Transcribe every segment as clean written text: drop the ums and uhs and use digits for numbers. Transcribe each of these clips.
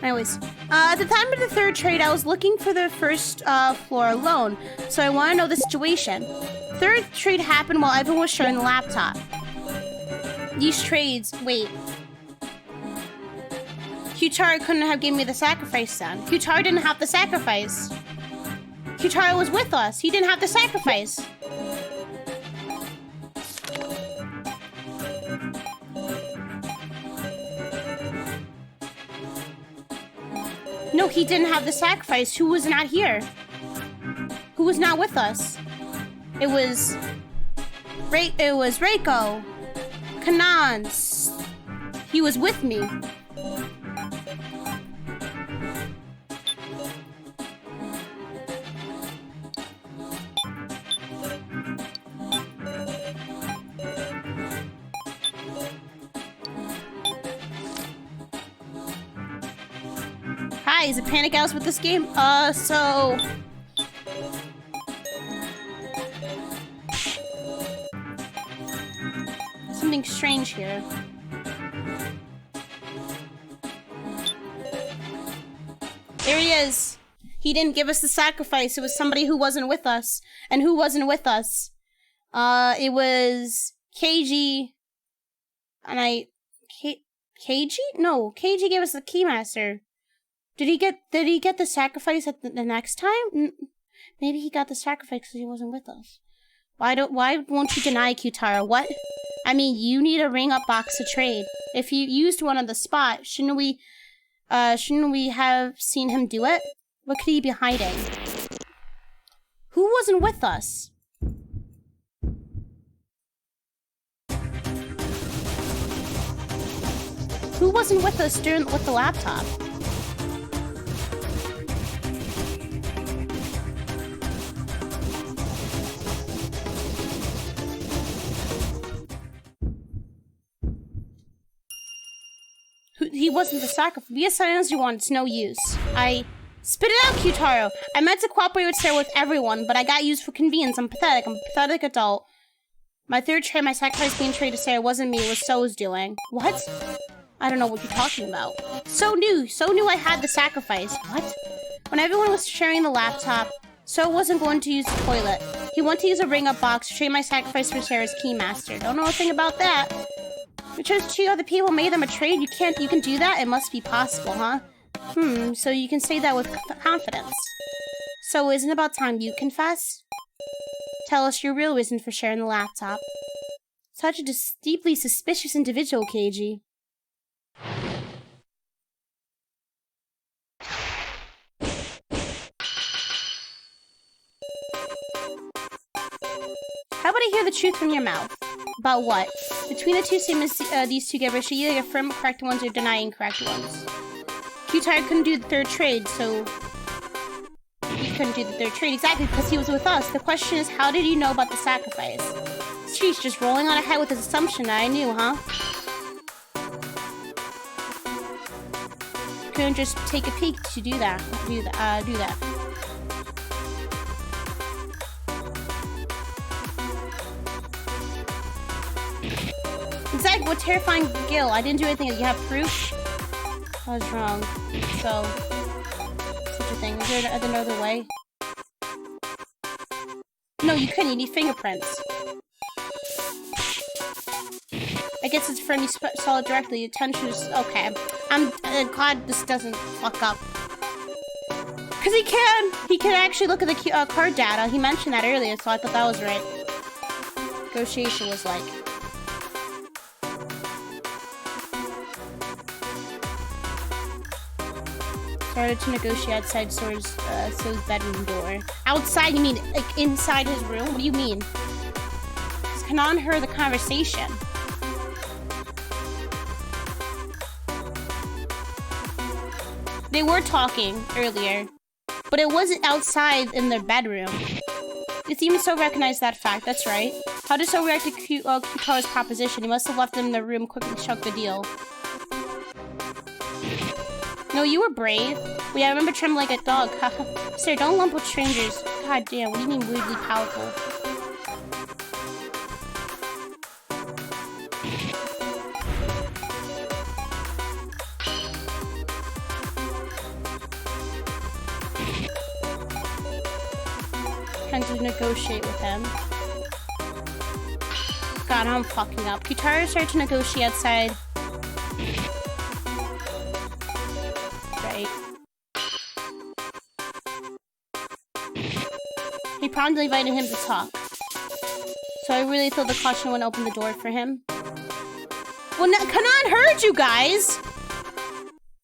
Anyways, at the time of the third trade, I was looking for the first floor alone, so I want to know the situation. Third trade happened while everyone was sharing the laptop. These trades, wait. Q-Taro couldn't have given me the sacrifice then. Q-Taro didn't have the sacrifice. Q-Taro was with us. He didn't have the sacrifice. No, he didn't have the sacrifice. Who was not here? Who was not with us? It was Reiko. Kanan. He was with me. Hi, is it Panic House with this game? So... something strange here. There he is. He didn't give us the sacrifice. It was somebody who wasn't with us. And who wasn't with us? It was KG. And KG? No, KG gave us the Keymaster. Did he get the sacrifice at the next time? Maybe he got the sacrifice because he wasn't with us. Why won't you deny Q-Taro? What? I mean, you need a ring-up box to trade. If you used one on the spot, shouldn't we have seen him do it? What could he be hiding? Who wasn't with us? Who wasn't with us with the laptop? He wasn't the sacrifice. Be as silent as you want. It's no use. Spit it out, Q-Taro. I meant to cooperate with Sarah with everyone, but I got used for convenience. I'm pathetic. I'm a pathetic adult. My third trade, my sacrifice being traded to Sarah wasn't me. It was So's doing. What? I don't know what you're talking about. So knew I had the sacrifice. What? When everyone was sharing the laptop, So wasn't going to use the toilet. He wanted to use a ring-up box to trade my sacrifice for Sarah's Keymaster. Don't know a thing about that. You chose 2 other people, made them a trade. You can do that? It must be possible, huh? So you can say that with confidence. So isn't it about time you confess? Tell us your real reason for sharing the laptop. Such a deeply suspicious individual, KG. How about I hear the truth from your mouth? About what? Between the two statements these two give us, you either affirm correct ones or deny incorrect ones. Q-Tire couldn't do the third trade, so... He couldn't do the third trade, exactly, because he was with us. The question is, how did you know about the sacrifice? Sheesh, just rolling on ahead with his assumption that I knew, huh? Couldn't just take a peek to do that. Do that. Exactly, what terrifying Gil. I didn't do anything. You have proof? I was wrong. So, such a thing. Is there another way? No, you couldn't. You need fingerprints. I guess it's from you saw it directly. Attention is okay. I'm glad this doesn't fuck up. Cause he can actually look at the card data. He mentioned that earlier, so I thought that was right. Negotiation was like. Started to negotiate outside So's bedroom door. Outside? You mean like inside his room? What do you mean? Because Kanan heard the conversation. They were talking earlier, but it wasn't outside in their bedroom. It's even So recognized that fact. That's right. How did So react to Q-Car's proposition? He must have left them in the room, quickly struck the deal. No, you were brave. Well, yeah, I remember trembling like a dog. Sir, don't lump with strangers. God damn, what do you mean weirdly powerful? trying to negotiate with him. God, I'm fucking up. Kitaro started to negotiate outside. Right. He promptly invited him to talk. So I really thought the caution wouldn't open the door for him. Well, Kanan heard you guys!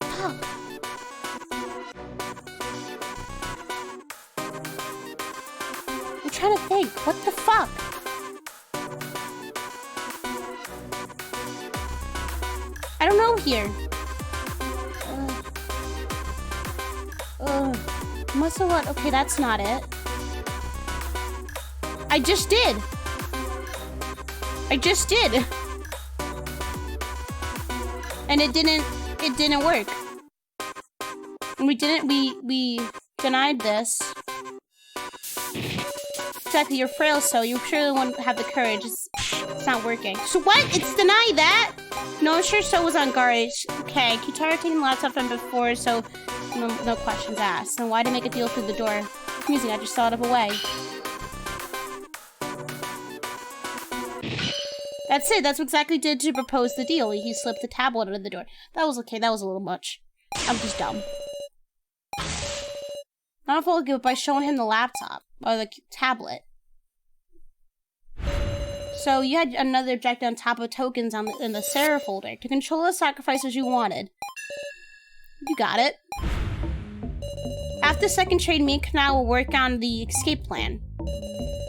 Fuck. I'm trying to think. What the fuck? I don't know here. Must have what? Okay, that's not it. I just did. And it didn't work. And we denied this. Exactly, you're frail, so you surely won't have the courage. It's not working. So what? It's denied that? No, I'm sure So was on guard. Okay, Kitaro taking the laptop from before, so no questions asked. And why to make a deal through the door? Amusing, I just thought of a way. That's it. That's what exactly did to propose the deal. He slipped the tablet under the door. That was okay. That was a little much. I'm just dumb. Not if I'll give it by showing him the laptop or the tablet. So you had another objective on top of tokens in the Sara folder to control the sacrifices you wanted. You got it. After the second trade, me and Kanao will work on the escape plan.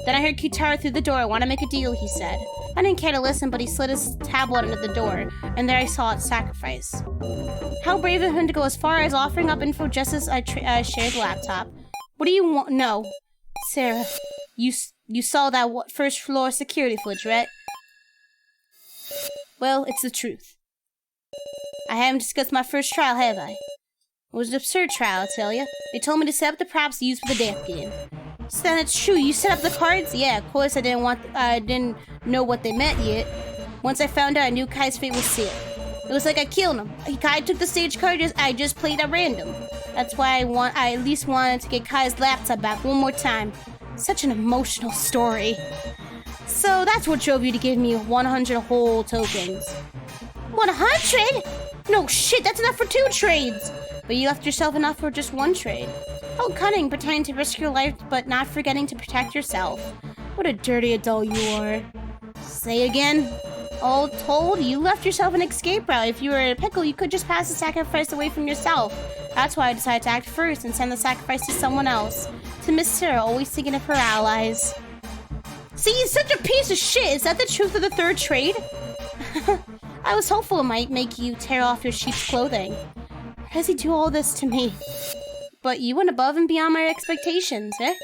Then I heard Kitaro through the door. I want to make a deal, he said. I didn't care to listen, but he slid his tablet under the door, and there I saw its sacrifice. How brave of him to go as far as offering up info just as I shared the laptop. What do you want? No. Sara, you saw that first floor security footage, right? Well, it's the truth. I haven't discussed my first trial, have I? It was an absurd trial, I tell you. They told me to set up the props used for the death game. So then it's true, you set up the cards? Yeah, of course I didn't know what they meant yet. Once I found out, I knew Kai's fate was sealed. It was like I killed him. Kai took the stage card, I just played at random. That's why I at least wanted to get Kai's laptop back one more time. Such an emotional story. So that's what drove you to give me 100 whole tokens. 100? No shit, that's enough for 2 trades. But you left yourself enough for just 1 trade. How cunning, pretending to risk your life, but not forgetting to protect yourself. What a dirty adult you are. Say again. All told, you left yourself an escape route. If you were in a pickle, you could just pass the sacrifice away from yourself. That's why I decided to act first and send the sacrifice to someone else. To Miss Sara, always thinking of her allies. See, he's such a piece of shit. Is that the truth of the third trade? I was hopeful it might make you tear off your sheep's clothing. Why does he do all this to me? But you went above and beyond my expectations, eh?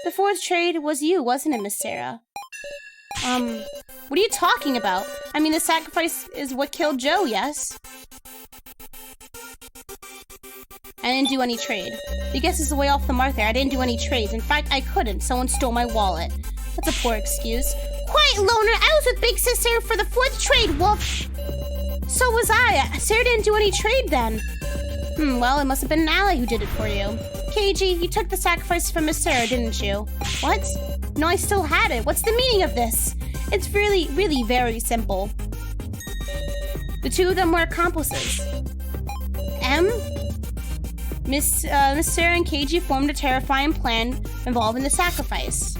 The 4th trade was you, wasn't it, Miss Sara? What are you talking about? I mean, the sacrifice is what killed Joe, yes? I didn't do any trade. I guess it's way off the mark there. I didn't do any trades. In fact, I couldn't. Someone stole my wallet. That's a poor excuse. Quiet, loner! I was with Big Sis Sara for the 4th trade, woof! So was I. Sara didn't do any trade then. Well, it must have been an ally who did it for you. KG, you took the sacrifice from Miss Sara, didn't you? What? No, I still had it. What's the meaning of this? It's really, really very simple. The 2 of them were accomplices. Miss Sara and KG formed a terrifying plan involving the sacrifice.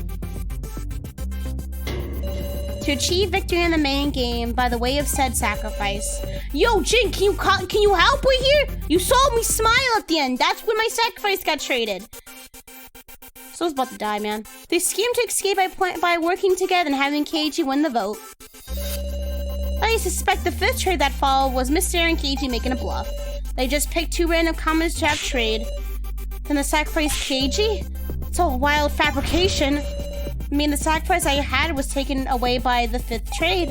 To achieve victory in the main game by the way of said sacrifice. Yo, Jin, can you help me here? You saw me smile at the end. That's when my sacrifice got traded. So I was about to die, man. They schemed to escape by working together and having KG win the vote. I suspect the 5th trade that followed was Miss Sara and KG making a bluff. They just picked 2 random commoners to have trade. Then the sacrifice KG? It's all wild fabrication. I mean, the sacrifice I had was taken away by the 5th trade.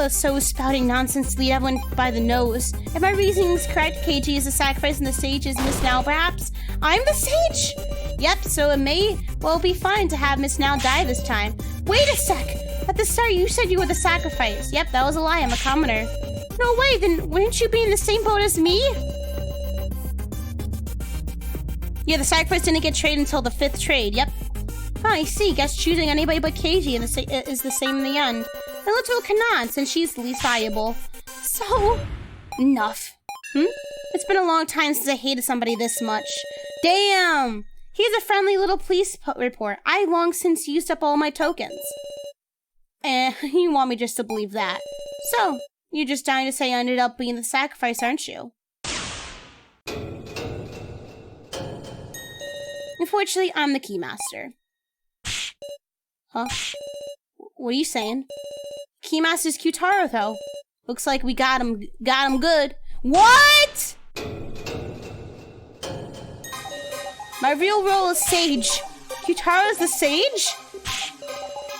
So spouting nonsense lead everyone by the nose. If my reasoning is correct, KG is the sacrifice and the sage is Miss Now, perhaps? I'm the sage? Yep, so it may well be fine to have Miss Now die this time. Wait a sec! At the start, you said you were the sacrifice. Yep, that was a lie. I'm a commoner. No way, then wouldn't you be in the same boat as me? Yeah, the sacrifice didn't get traded until the 5th trade. Yep. I see. Guess choosing anybody but Keiji is the same in the end. And Little cannot, since she's the least valuable. So, enough. It's been a long time since I hated somebody this much. Damn! Here's a friendly little police report. I long since used up all my tokens. You want me just to believe that. So, you're just dying to say I ended up being the sacrifice, aren't you? Unfortunately, I'm the Keymaster. Huh? What are you saying? Keymaster's Kyutaro, though. Looks like we got him good. What?! My real role is Sage. Kyutaro's the Sage?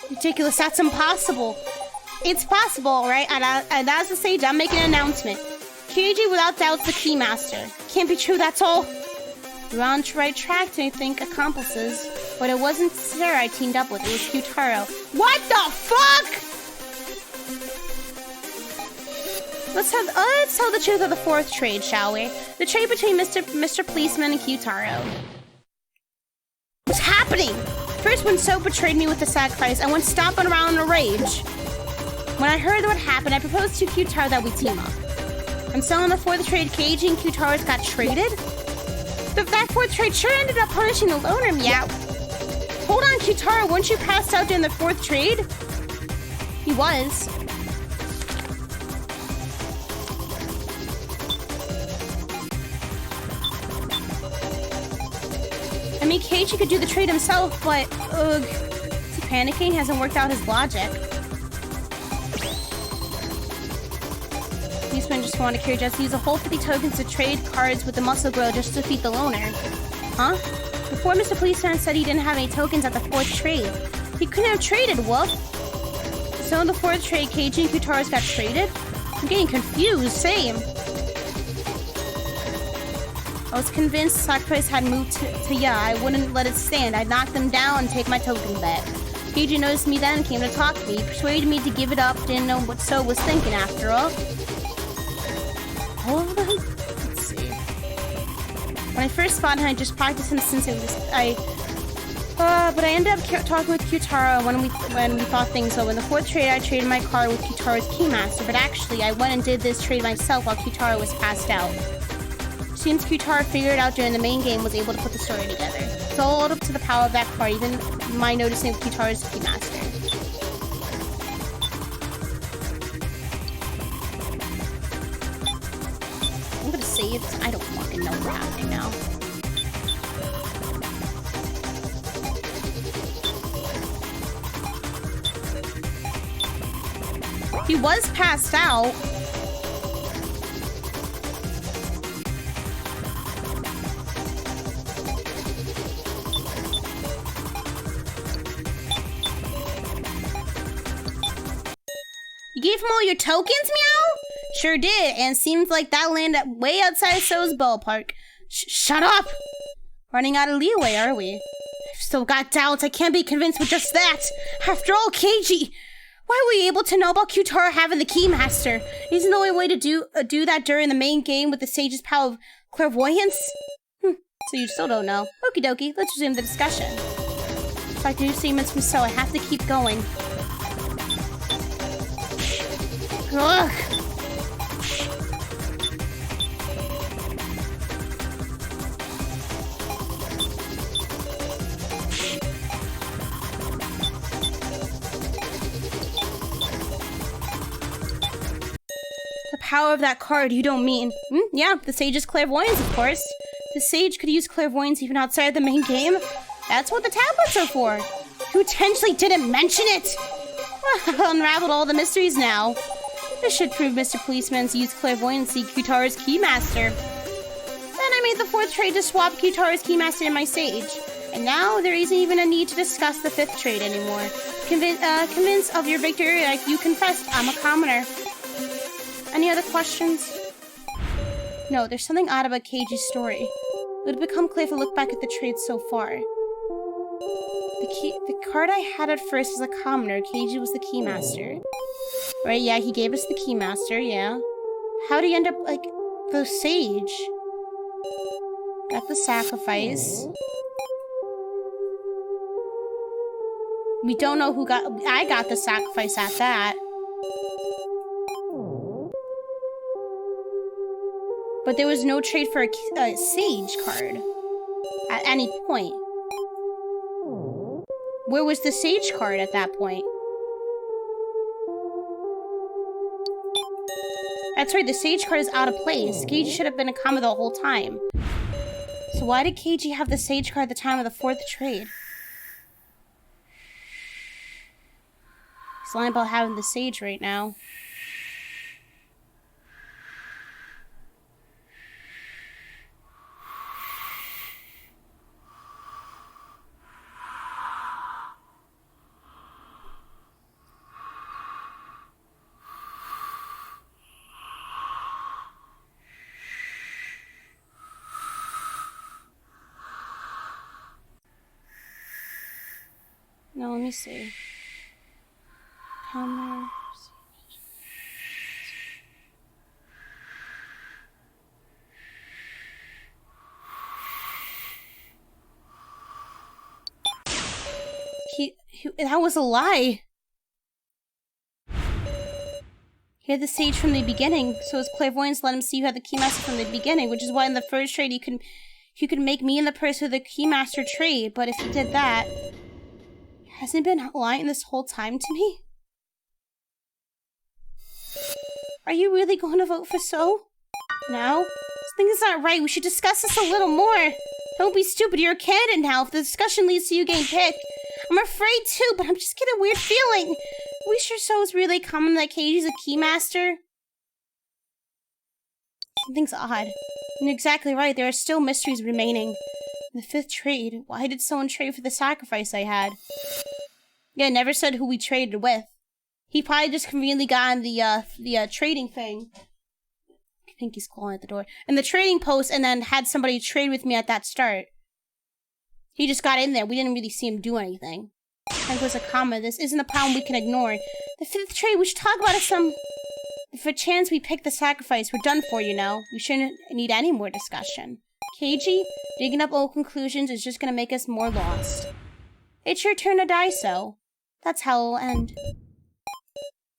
Ridiculous, that's impossible. It's possible, right? And as the Sage, I'm making an announcement. Keiji, without doubt, is the Keymaster. Can't be true, that's all. We're on the right track to think accomplices. But it wasn't Sara I teamed up with, it was Kyutaro. What the fuck?! Let's tell the truth of the fourth trade, shall we? The trade between Mr. Policeman and Kyutaro. What's happening? First, when So betrayed me with the sacrifice, I went stomping around in a rage. When I heard what happened, I proposed to Kyutaro that we team up. And so on the fourth trade, Keiji and Kyutaro's got traded? That fourth trade sure ended up punishing the loner, meow. Hold on, Kyutaro, weren't you passed out during the fourth trade? He was. I mean, Keiji could do the trade himself, but, ugh. Is he panicking? Hasn't worked out his logic. Policeman just wanted to use a whole 50 tokens to trade cards with the muscle girl just to defeat the loner. Huh? Before Mr. Policeman said he didn't have any tokens at the fourth trade. He couldn't have traded, whoop. So in the fourth trade, Keiji and Kyutaro's got traded? I'm getting confused, same. I was convinced sacrifice had moved to yeah, I wouldn't let it stand. I'd knock them down and take my token back. Keiji noticed me then and came to talk to me. He persuaded me to give it up, didn't know what So was thinking after all. All of them? Let's see. When I first spotted him, I just practiced him since it was but I ended up talking with Kyutaro when we thought things over. In the fourth trade, I traded my card with Kyutaro's Keymaster, but actually, I went and did this trade myself while Kyutaro was passed out. Seems Kyutaro figured it out during the main game, was able to put the story together. It's all up to the power of that card, even my noticing Kyutaro's Keymaster. I'm gonna save. I don't fucking know what's happening now. He was passed out. You gave him all your tokens, meow? Sure did, and seems like that landed way outside So's ballpark. Shut up! Running out of leeway, are we? I've still got doubts. I can't be convinced with just that. After all, Keiji, why were you able to know about Kyutaro having the Keymaster? Isn't the only way to do that during the main game with the Sage's power of clairvoyance? So you still don't know. Okie dokie, let's resume the discussion. If I do statements from So, I have to keep going. Ugh. The power of that card, you don't mean? Yeah, the Sage's clairvoyance, of course. The Sage could use clairvoyance even outside the main game. That's what the tablets are for. You intentionally didn't mention it! Well, unraveled all the mysteries now. This should prove Mr. Policeman's used clairvoyancy Kyutaro's Keymaster. Then I made the fourth trade to swap Kyutaro's Keymaster and my Sage. And now there isn't even a need to discuss the fifth trade anymore. Convinced of your victory, like you confessed, I'm a commoner. Any other questions? No, there's something odd about Keiji's story. It would become clear if I look back at the trade so far. The card I had at first was a commoner. Keiji was the Keymaster. Right, yeah, he gave us the Keymaster, yeah. How'd he end up, like, the Sage? Got the sacrifice. We don't know who got... I got the sacrifice at that. But there was no trade for a sage card at any point. Where was the sage card at that point? That's right, the sage card is out of place. KG should have been a comma the whole time. So why did KG have the sage card at the time of the 4th trade? He's lying about having the sage right now. No, let me see. Commerce. That was a lie. He had the sage from the beginning, so his clairvoyance let him see you had the keymaster from the beginning, which is why in the first trade you could make me and the person with the keymaster trade, but if he did that, hasn't he been lying this whole time to me? Are you really going to vote for So? No? This thing is not right. We should discuss this a little more. Don't be stupid. You're a candidate now. If the discussion leads to you getting picked, I'm afraid too, but I'm just getting a weird feeling. Are we sure So is really common that Katie's a keymaster? Something's odd. You're exactly right. There are still mysteries remaining. In the 5th trade, why did someone trade for the sacrifice I had? Yeah, never said who we traded with. He probably just conveniently got on the trading thing. I think he's calling at the door. And the trading post, and then had somebody trade with me at that start. He just got in there. We didn't really see him do anything. I think it was a comma. This isn't a problem we can ignore. The 5th trade, we should talk about it some... If a chance we pick the sacrifice, we're done for, you know. We shouldn't need any more discussion. KG, digging up old conclusions is just gonna make us more lost. It's your turn to die, So. That's how it'll end.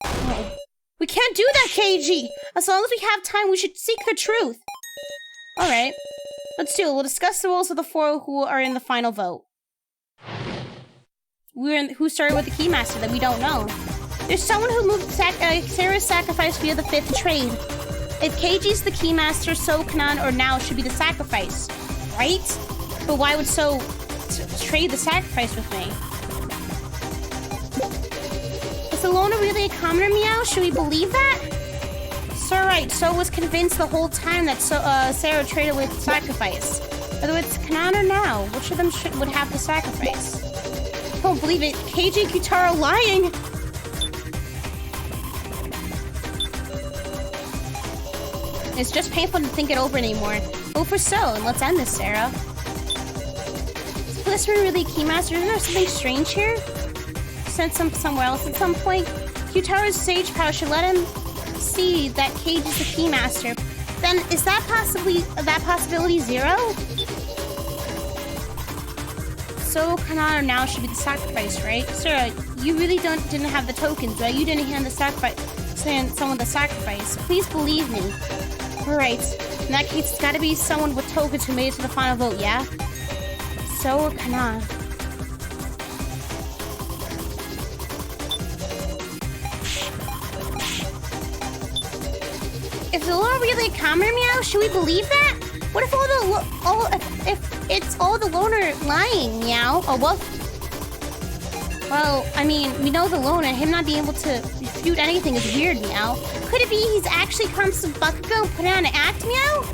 Oh. We can't do that, KG! As long as we have time, we should seek the truth. Alright. Let's do it. We'll discuss the roles of the 4 who are in the final vote. Who started with the keymaster that we don't know. There's someone who moved Sarah's sacrifice via the 5th trade. If KG's the keymaster, So, Kanan, or Now should be the sacrifice. Right? But why would So trade the sacrifice with me? Is the loner really a commoner, Meow? Should we believe that? Sir, right. So was convinced the whole time that Sarah traded with sacrifice. Whether it's Kanan or Now, which of them would have the sacrifice? I don't believe it. KG and Kutaro lying! It's just painful to think it over anymore. Go for So, and let's end this, Sarah. Is Blitzman really keymaster? Isn't there something strange here? Sent somewhere else at some point. Kutaro's sage power should let him see that Cage is the keymaster. Then is that possibility 0? So Kanan now should be the sacrifice, right? Sarah, you really didn't have the tokens, right? You didn't hand the sacrifice, someone the sacrifice. Please believe me. Alright. In that case, it's gotta be someone with tokens who made it to the final vote, yeah? So or Kanan. If the Lord really a commoner, Meow, should we believe that? What if if it's all the loner lying, Meow? Oh, well, I mean, we know the loner. Him not being able to refute anything is weird, Meow. Could it be he's actually come to Bakugo and put it on an act, Meow?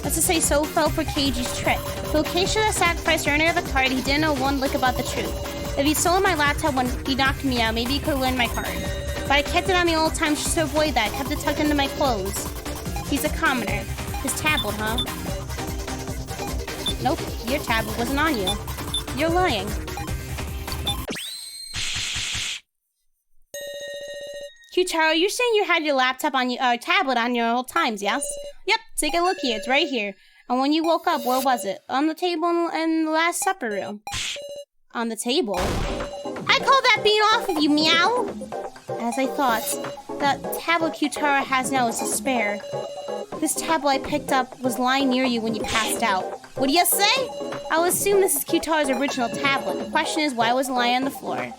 Let's just say So fell for Keiji's trick. The location of the sacrifice or any other card, he didn't know one lick about the truth. If he stole my laptop when he knocked me out, maybe he could have learned my card. But I kept it on me all the time just to avoid that. I kept it tucked into my clothes. He's a commoner. His tablet, huh? Nope, your tablet wasn't on you. You're lying. Kutaro, you're saying you had your laptop on your tablet on you all times, yes? Yep, take a look here. It's right here. And when you woke up, where was it? On the table in the Last Supper room. On the table? I call that being off of you, meow! As I thought, that tablet Q-Taro has now is a spare. This tablet I picked up was lying near you when you passed out. What do you say? I'll assume this is Q-Taro's original tablet. The question is, why was it lying on the floor?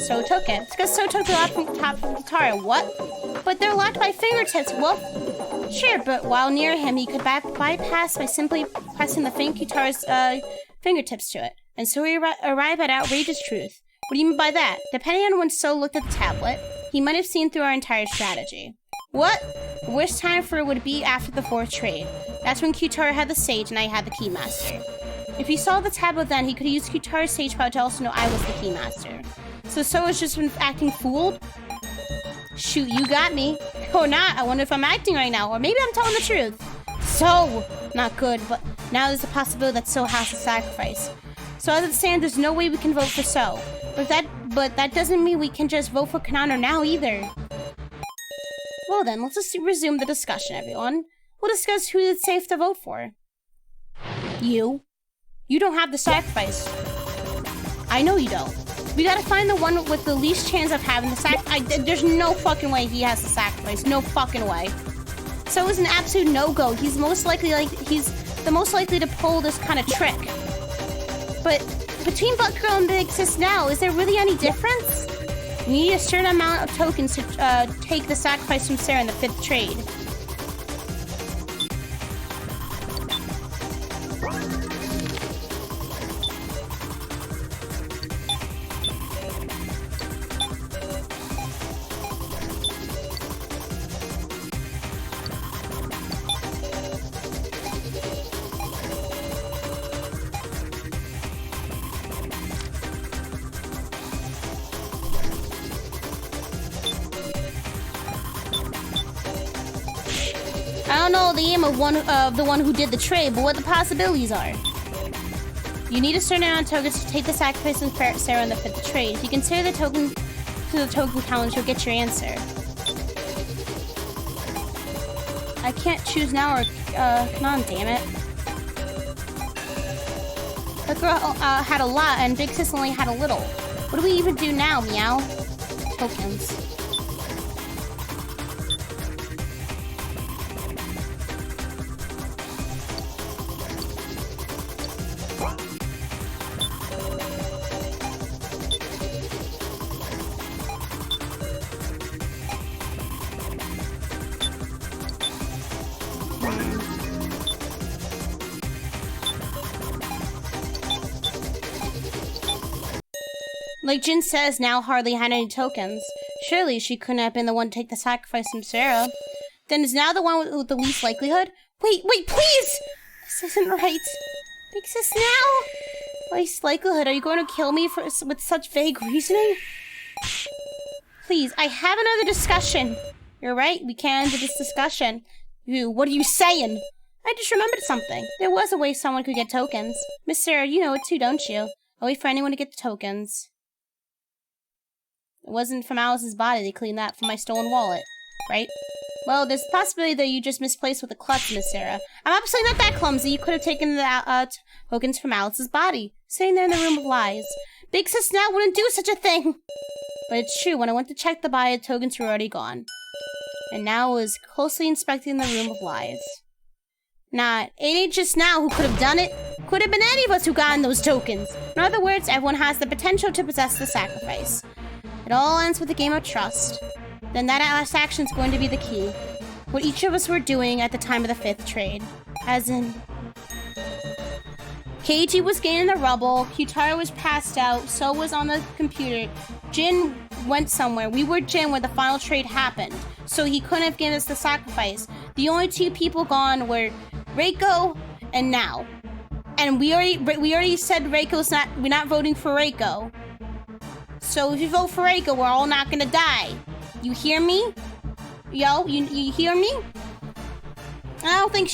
So took it. It's because So took the laptop from top of Q-Taro. What? But they're locked by fingertips. Well, sure, but while near him, he could bypass by simply pressing the Q-Taro's fingertips to it. And so we arrive at outrageous truth. What do you mean by that? Depending on when So looked at the tablet, he might have seen through our entire strategy. What? The worst time for it would be after the 4th trade. That's when Q-Taro had the sage and I had the Keymaster. If he saw the tablet then, he could use Q-Taro's sage power to also know I was the Keymaster. So has just been acting fooled? Shoot, you got me. Or not, I wonder if I'm acting right now, or maybe I'm telling the truth. So, not good, but now there's a possibility that So has to sacrifice. So as it stands, there's no way we can vote for So. But that doesn't mean we can just vote for Kanano now either. Well then, let's just resume the discussion, everyone. We'll discuss who it's safe to vote for. You. You don't have the sacrifice. I know you don't. We gotta find the one with the least chance of having the sacrifice. There's no fucking way he has the sacrifice. No fucking way. So it's an absolute no-go. He's the most likely to pull this kind of trick. But between Butt Girl and Big Sis now, is there really any difference? We need a certain amount of tokens to take the sacrifice from Sara in the 5th trade. I don't know the aim of the one who did the trade, but what the possibilities are. You need a certain amount of tokens to take the sacrifice from Sara in the 5th trade. If you consider the token to the token challenge, you'll get your answer. I can't choose now or come on, damn it. The girl had a lot and Big Sis only had a little. What do we even do now, meow? Tokens. Like Jin says, now hardly had any tokens. Surely she couldn't have been the one to take the sacrifice from Sara. Then is now the one with the least likelihood? Wait, please! This isn't right. Big Sis now? Least likelihood, are you going to kill me with such vague reasoning? Please, I have another discussion. You're right, we can end this discussion. What are you saying? I just remembered something. There was a way someone could get tokens. Miss Sara, you know it too, don't you? I'll wait for anyone to get the tokens. It wasn't from Alice's body. They cleaned that from my stolen wallet, right? Well, there's a possibility that you just misplaced with a clutch, Miss Sara. I'm absolutely not that clumsy. You could have taken the tokens from Alice's body, sitting there in the room of lies. Big Sis now wouldn't do such a thing. But it's true. When I went to check the body, the tokens were already gone. And now I was closely inspecting the room of lies. Nah, it ain't just now who could have done it. Could have been any of us who got in those tokens. In other words, everyone has the potential to possess the sacrifice. It all ends with a game of trust. Then that last action is going to be the key. What each of us were doing at the time of the 5th trade. As in... Keiji was gaining the rubble, Q-Taro was passed out, So was on the computer, Jin went somewhere. We were Jin where the final trade happened, so he couldn't have given us the sacrifice. The only 2 people gone were Reiko and Now. And we already said we're not voting for Reiko. So if you vote for Reiko, we're all not gonna die. You hear me? Yo, you hear me? I don't think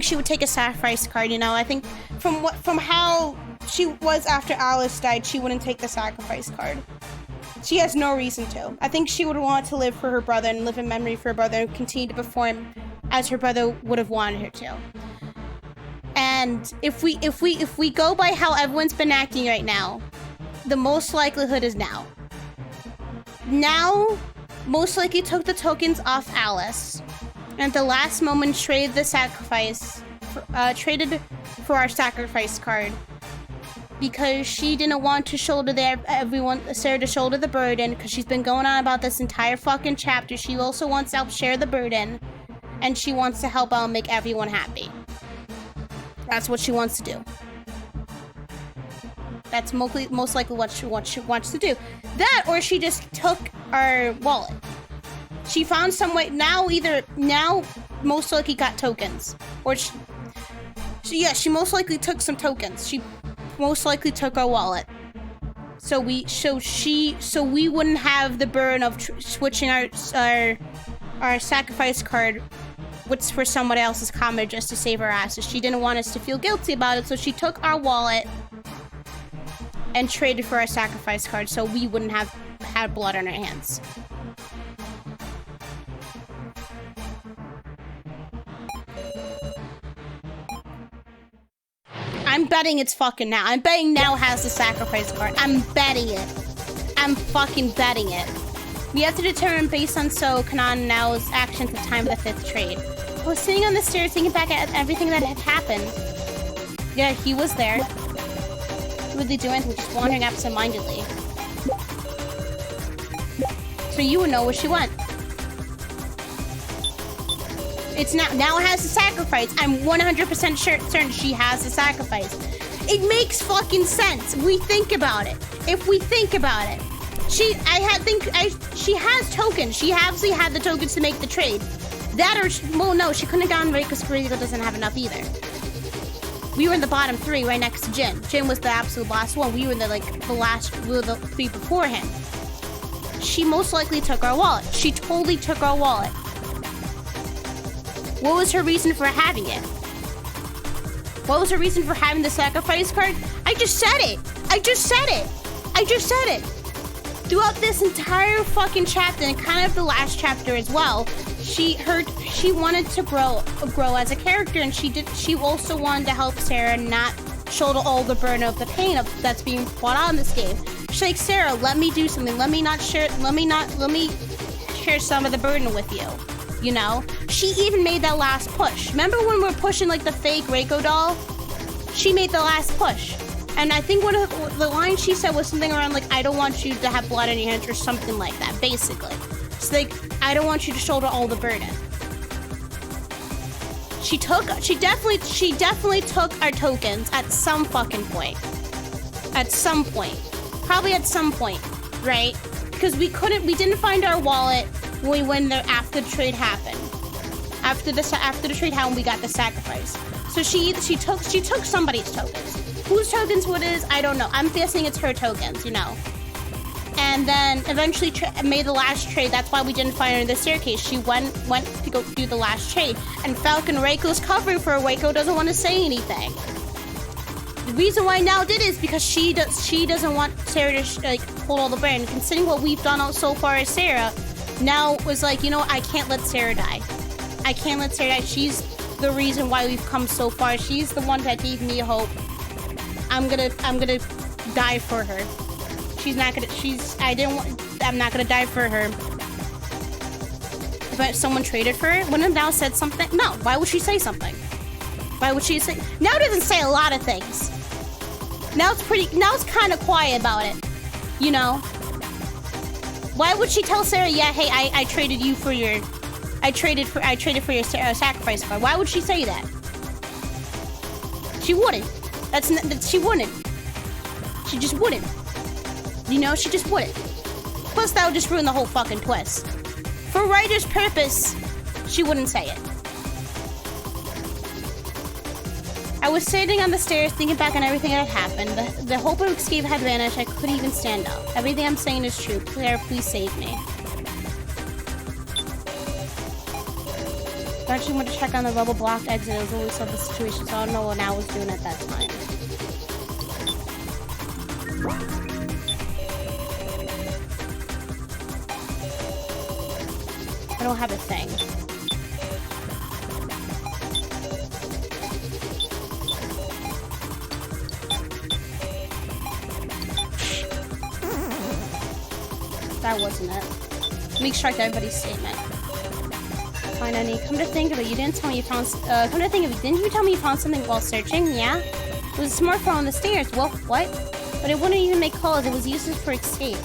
she would take a sacrifice card, you know. I think from how she was after Alice died, she wouldn't take the sacrifice card. She has no reason to. I think she would want to live for her brother and live in memory for her brother and continue to perform as her brother would have wanted her to. And if we go by how everyone's been acting right now, the most likelihood is now. Now, most likely took the tokens off Alice, and at the last moment traded the sacrifice, traded for our sacrifice card, because she didn't want to shoulder Sarah to shoulder the burden, because she's been going on about this entire fucking chapter. She also wants to help share the burden, and she wants to help out and make everyone happy. That's what she wants to do. That's most likely what she wants to do. That, or she just took our wallet. She found some way. Now most likely got tokens, or she most likely took some tokens. She most likely took our wallet. So we wouldn't have the burden of switching our sacrifice card, which for somebody else's comment, just to save our asses. She didn't want us to feel guilty about it, so she took our wallet and traded for our sacrifice card, so we wouldn't have had blood on our hands. I'm betting it's fucking now. I'm betting now has the sacrifice card. I'm betting it. I'm fucking betting it. We have to determine based on Kanan now's actions at the time of the 5th trade. I was sitting on the stairs thinking back at everything that had happened. Yeah, he was there. What would they do anything? Just wandering absent-mindedly. So you would know where she went. It's now it has the sacrifice. I'm 100% certain she has the sacrifice. It makes fucking sense. We think about it. If we think about it. She has tokens. She obviously had the tokens to make the trade. That or, well, no, she couldn't have gotten right because Rico doesn't have enough either. We were in the bottom 3 right next to Jin. Jin was the absolute last one. We were the 3 before him. She most likely took our wallet. She totally took our wallet. What was her reason for having it? What was her reason for having the sacrifice card? I just said it. I just said it. Throughout this entire fucking chapter, and kind of the last chapter as well, she wanted to grow as a character, and she also wanted to help Sarah not shoulder all the burden of the pain that's being brought on in this game. She's like, Sarah, let me do something. Let me share some of the burden with you. You know? She even made that last push. Remember when we were pushing like the fake Reiko doll? She made the last push. And I think one of the lines she said was something around like, I don't want you to have blood on your hands or something like that, basically. It's like, I don't want you to shoulder all the burden. She definitely took our tokens at some fucking point. At some point. Probably at some point, right? Because we didn't find our wallet when we went there after the trade happened. After the trade happened, we got the sacrifice. So she took somebody's tokens. Whose tokens it is, I don't know. I'm guessing it's her tokens, you know. And then eventually made the last trade. That's why we didn't find her in the staircase. She went to go do the last trade. And Falcon Reiko's covering for her. Reiko doesn't want to say anything. The reason why now did is because she doesn't want Sarah to hold all the burden. Considering what we've done so far as Sarah, now was like, you know, I can't let Sarah die. I can't let Sarah die. She's the reason why we've come so far. She's the one that gave me hope. I'm gonna die for her. I'm not gonna die for her. If someone traded for her, wouldn't have now said something? No, why would she say something? Why would she say? Now doesn't say a lot of things. Now it's kind of quiet about it, you know? Why would she tell Sarah, yeah, hey, I traded for your sacrifice card? Why would she say that? She wouldn't. She wouldn't. She just wouldn't. You know, she just wouldn't. Plus, that would just ruin the whole fucking twist. For writer's purpose, she wouldn't say it. I was sitting on the stairs thinking back on everything that had happened. The hope of escape had vanished. I couldn't even stand up. Everything I'm saying is true. Claire, please save me. I actually went to check on the rubble blocked exit. It was always the situation, so I don't know what I was doing at that time. I don't have a thing. That wasn't it. Let me extract everybody's statement. Fine, honey. Come to think of it, you didn't tell me you found. Come to think of it, didn't you tell me you found something while searching? Yeah. It was a smartphone on the stairs. Well, what? But it wouldn't even make calls. It was useless for escape.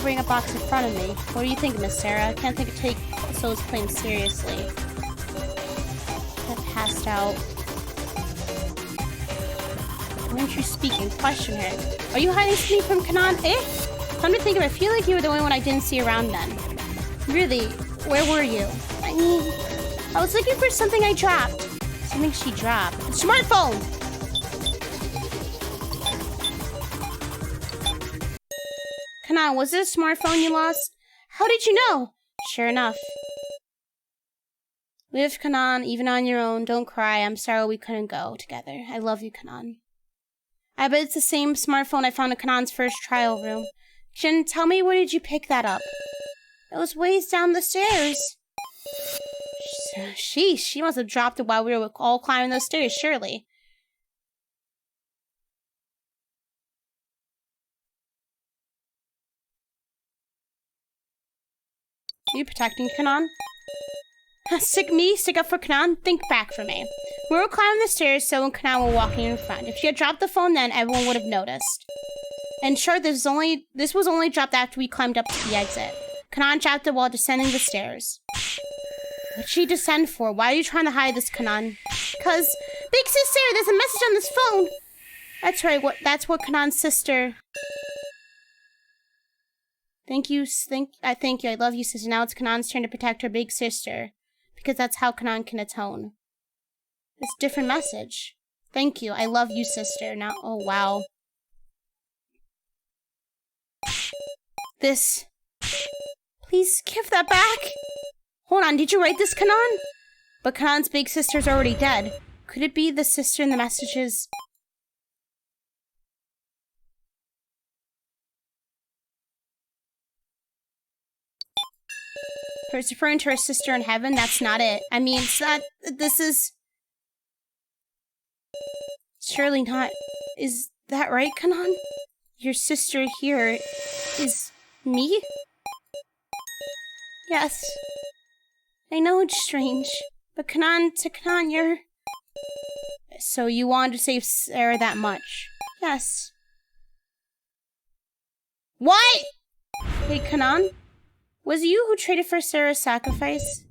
Bring a box in front of me. What do you think, Miss Sarah? I can't think of take So's claim seriously. I passed out. Why aren't you speaking? Question her. Are you hiding something from Kanan? Eh? Come to think of it, I feel like you were the only one I didn't see around then. Really? Where were you? I mean, I was looking for something I dropped. Something she dropped. A smartphone! Kanan, was it a smartphone you lost? How did you know? Sure enough. Live, Kanan, even on your own. Don't cry. I'm sorry we couldn't go together. I love you, Kanan. I bet it's the same smartphone I found in Kanan's first trial room. Jin, tell me, where did you pick that up? It was ways down the stairs. Sheesh, she must have dropped it while we were all climbing those stairs, surely. Are you protecting Kanan? Stick up for Kanan? Think back for me. We were climbing the stairs, so and Kanan were walking in front. If she had dropped the phone then, everyone would have noticed. And sure, this was only dropped after we climbed up to the exit. Kanan dropped it while descending the stairs. What'd she descend for? Why are you trying to hide this, Kanan? Because, Big Sister, there's a message on this phone! That's right, that's what Kanan's sister... Thank you, I love you, sister. Now it's Kanan's turn to protect her big sister. Because that's how Kanan can atone. It's a different message. Thank you, I love you, sister. Now, oh wow. This... Please, give that back! Hold on, did you write this, Kanan? But Kanan's big sister's already dead. Could it be the sister in the messages? It's referring to her sister in heaven? That's not it. I mean, it's not... This is... Surely not... Is that right, Kanan? Your sister here is... me? Yes. I know it's strange. But Kanan, you're... So you wanted to save Sarah that much? Yes. What?! Wait, Kanan? Was it you who traded for Sarah's sacrifice?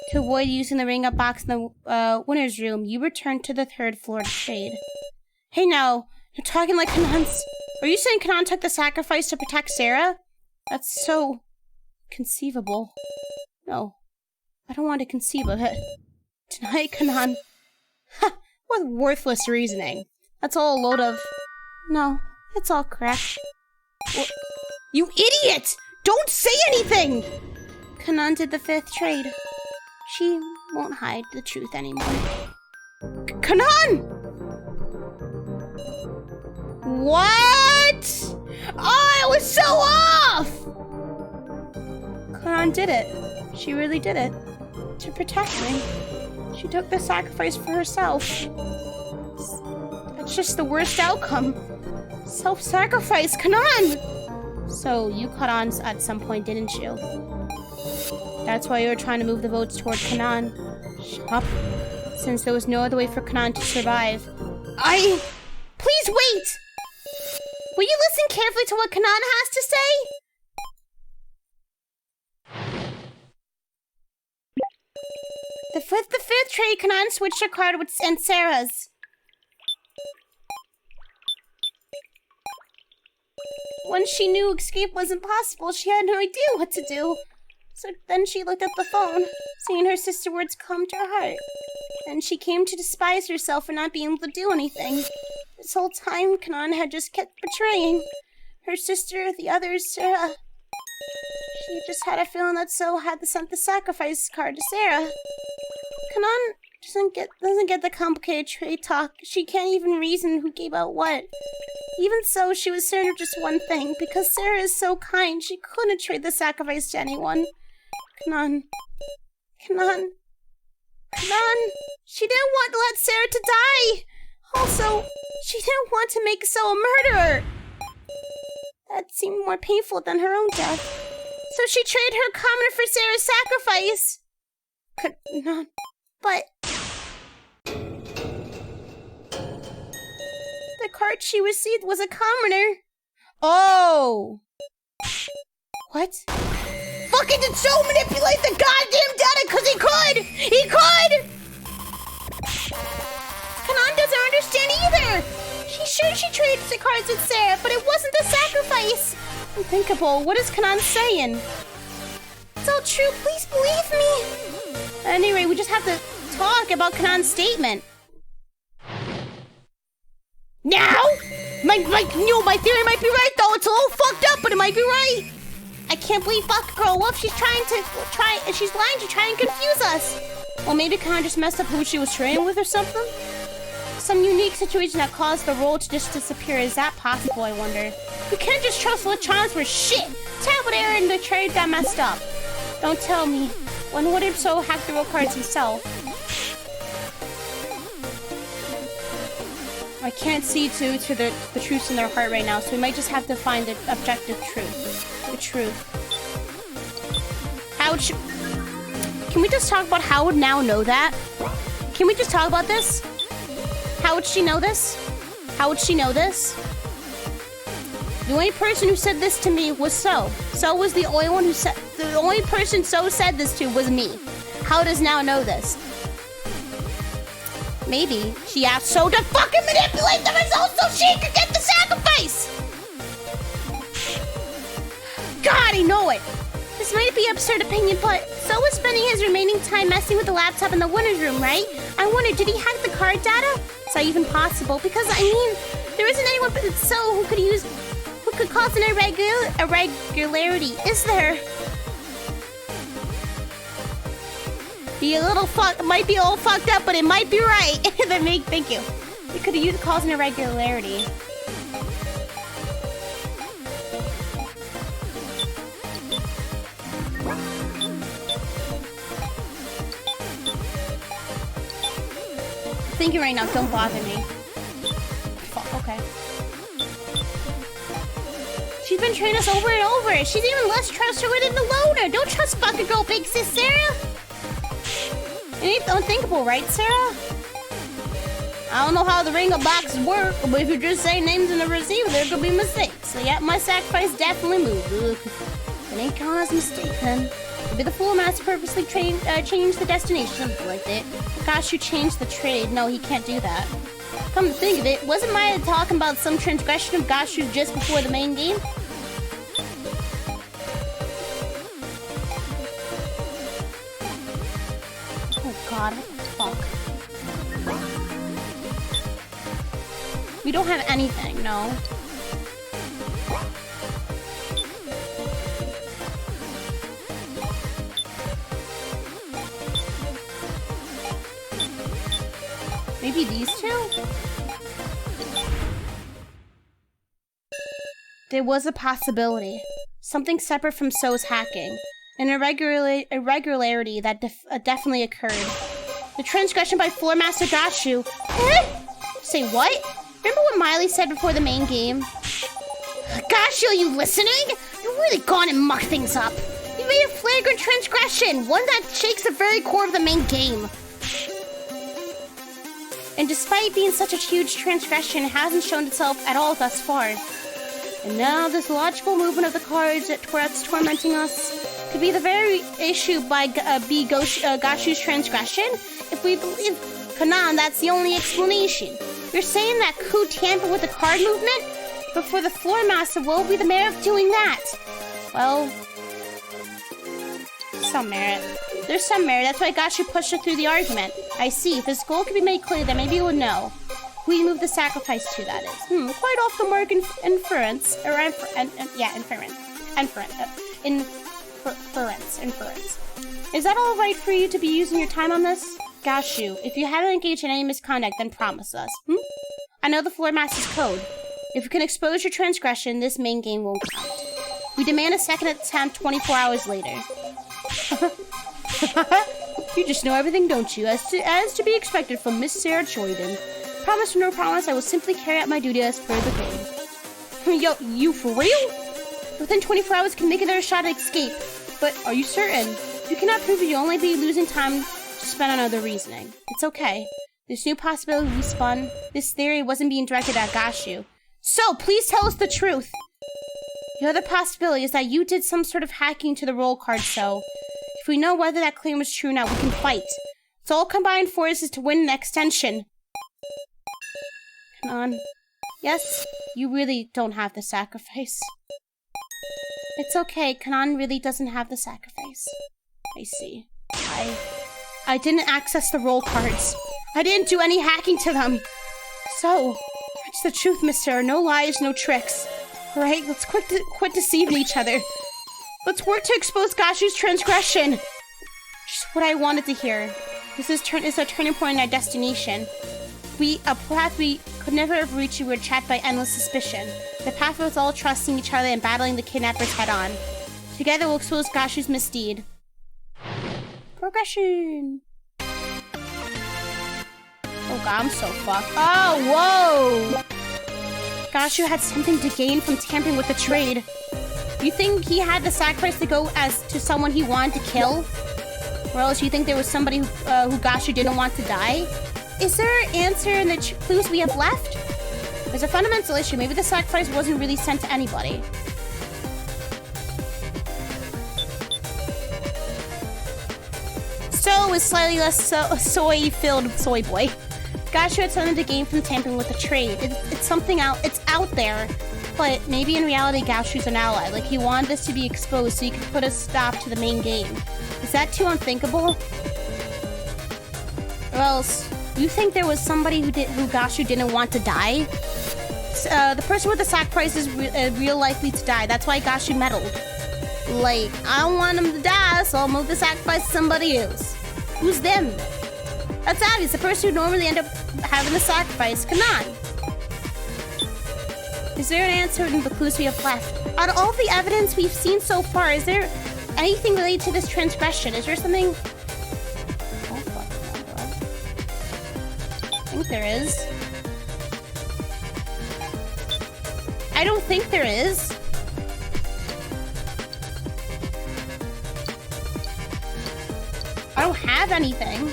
To avoid using the ring-up box in the winner's room, you returned to the 3rd floor to trade. Hey now, you're talking like Kanan's... Are you saying Kanan took the sacrifice to protect Sarah? That's so... conceivable. No, I don't want to conceive of it. Tonight, Kanan... Ha! What worthless reasoning. That's all a load of... No, it's all correct. What? You idiot! Don't say anything! Kanan did the 5th trade. She won't hide the truth anymore. Kanan! What? Oh, I was so off! Kanan did it. She really did it. To protect me. She took the sacrifice for herself. That's just the worst outcome. Self-sacrifice, Kanan! So, you caught on at some point, didn't you? That's why you were trying to move the votes toward Kanan. Shut up. Since there was no other way for Kanan to survive. Please wait! Will you listen carefully to what Kanan has to say? The fifth trade, Kanan switched her card with Sarah's. When she knew escape wasn't possible, she had no idea what to do. So then she looked at the phone, seeing her sister's words come to her heart. And she came to despise herself for not being able to do anything. This whole time, Kanan had just kept betraying her sister, the others, Sarah. She just had a feeling that So had sent the sacrifice card to Sarah. Kanan doesn't get the complicated trade talk. She can't even reason who gave out what. Even so, she was certain of just one thing. Because Sara is so kind, she couldn't trade the sacrifice to anyone. Kanan. She didn't want to let Sara to die. Also, she didn't want to make So a murderer. That seemed more painful than her own death. So she traded her commoner for Sara's sacrifice. Kanan. But... the card she received was a commoner. Oh. What? Fucking did So manipulate the goddamn data because he could! He could! Kanan doesn't understand either. She's sure she traded the cards with Sara, but it wasn't the sacrifice. Unthinkable. What is Kanan saying? It's all true. Please believe me. Anyway, we just have to talk about Kanan's statement. Now? My theory might be right, though. It's a little fucked up, but it might be right. I can't believe fuck girl Wolf. She's lying to try and confuse us. Well, maybe Kanan just messed up who she was trading with or something? Some unique situation that caused the role to just disappear. Is that possible, I wonder? You can't just trust electronics for shit. Tablet error and the trade got messed up. Don't tell me. When would So hack the real cards himself? I can't see to the truth in their heart right now, so we might just have to find the objective truth. The truth. Can we just talk about how would now know that? Can we just talk about this? How would she know this? How would she know this? The only person who said this to me was So. So was the only one who said... the only person So said this to was me. How does now know this? Maybe she asked So to fucking manipulate the results so she could get the sacrifice! God, I know it! This might be absurd opinion, but So was spending his remaining time messing with the laptop in the winner's room, right? I wonder, did he hack the card data? Is that even possible? Because, I mean, there isn't anyone but So who could cause an irregularity, is there? Might be a little fucked up, but it might be right. Thank you. It could have caused an irregularity. Thinking right now, don't bother me. Fuck, okay. She's been training us over and over. She's even less trustworthy than the loner. Don't trust fucking girl big sis Sara. It ain't unthinkable, right, Sara? I don't know how the ring of boxes work, but if you just say names in the receiver, there could be mistakes. So yeah, my sacrifice definitely moved. Ugh. It ain't Kana's mistake, then. Maybe the Floor Master purposely changed the destination, something like that. Gosh, you changed the trade. No, he can't do that. Come to think of it, wasn't Maya talking about some transgression of Gashu just before the main game? God, what the fuck? We don't have anything, no. Maybe these two? There was a possibility. Something separate from So's hacking. An irregularity that definitely occurred. The transgression by Floor Master Gashu. Say what? Remember what Miley said before the main game? Gashu, are you listening? You've really gone and mucked things up. You made a flagrant transgression, one that shakes the very core of the main game. And despite being such a huge transgression, it hasn't shown itself at all thus far. And now this logical movement of the cards that's tormenting us could be the very issue by Gashu's transgression. If we believe Kanan, that's the only explanation. You're saying that Ku tampered with the card movement? But for the Floor Master, what will be the merit of doing that? Well, some merit. There's some merit. That's why Gashu pushed her through the argument. I see. If his goal could be made clear, then maybe he would know. Who he moved the sacrifice to, that is. Quite off the mark inference. Inference. Is that all right for you to be using your time on this? Gashu, if you haven't engaged in any misconduct, then promise us. I know the floor master's code. If you can expose your transgression, this main game won't count. We demand a second attempt 24 hours later. You just know everything, don't you? As to be expected from Miss Sara Chidouin. Promise or no promise, I will simply carry out my duty as per the code. Yo, you for real? Within 24 hours, can make another shot at escape. But are you certain? If you cannot prove it, you'll only be losing time to spend on other reasoning. It's okay. This new possibility we spun, this theory wasn't being directed at Gashu. So, please tell us the truth. The other possibility is that you did some sort of hacking to the roll card, so if we know whether that claim is true or not, we can fight. It's all combined forces to win an extension. Come on. Yes, you really don't have the sacrifice. It's okay, Kanan really doesn't have the sacrifice. I see. I didn't access the roll cards. I didn't do any hacking to them. So, it's the truth, mister. No lies, no tricks. Alright, let's quit deceiving each other. Let's work to expose Gashu's transgression. Just what I wanted to hear. This is a turning point in our destination. A path we could never have reached if we were trapped by endless suspicion. The path of us all trusting each other and battling the kidnappers head-on. Together we'll expose Gashu's misdeed. Progression! Oh god, I'm so fucked. Oh, whoa! Gashu had something to gain from tampering with the trade. You think he had the sacrifice to go as to someone he wanted to kill? Or else you think there was somebody who Gashu didn't want to die? Is there an answer in the clues we have left? There's a fundamental issue. Maybe the sacrifice wasn't really sent to anybody. So is slightly less soy-filled soy boy. Gashu had something to gain from tampering with the trade. It's something out. It's out there, but maybe in reality, Gashu's an ally. Like he wanted this to be exposed so he could put a stop to the main game. Is that too unthinkable? Or else, you think there was somebody who Gashu didn't want to die? The person with the sacrifice is real likely to die. That's why Gashu meddled. Like, I don't want him to die, so I'll move the sacrifice to somebody else. Who's them? That's obvious. The person who normally end up having the sacrifice. Come on. Is there an answer in the clues we have left? Out of all the evidence we've seen so far, is there anything related to this transgression? Is there something? Oh fuck, no, bro. I think there is. I don't think there is. I don't have anything.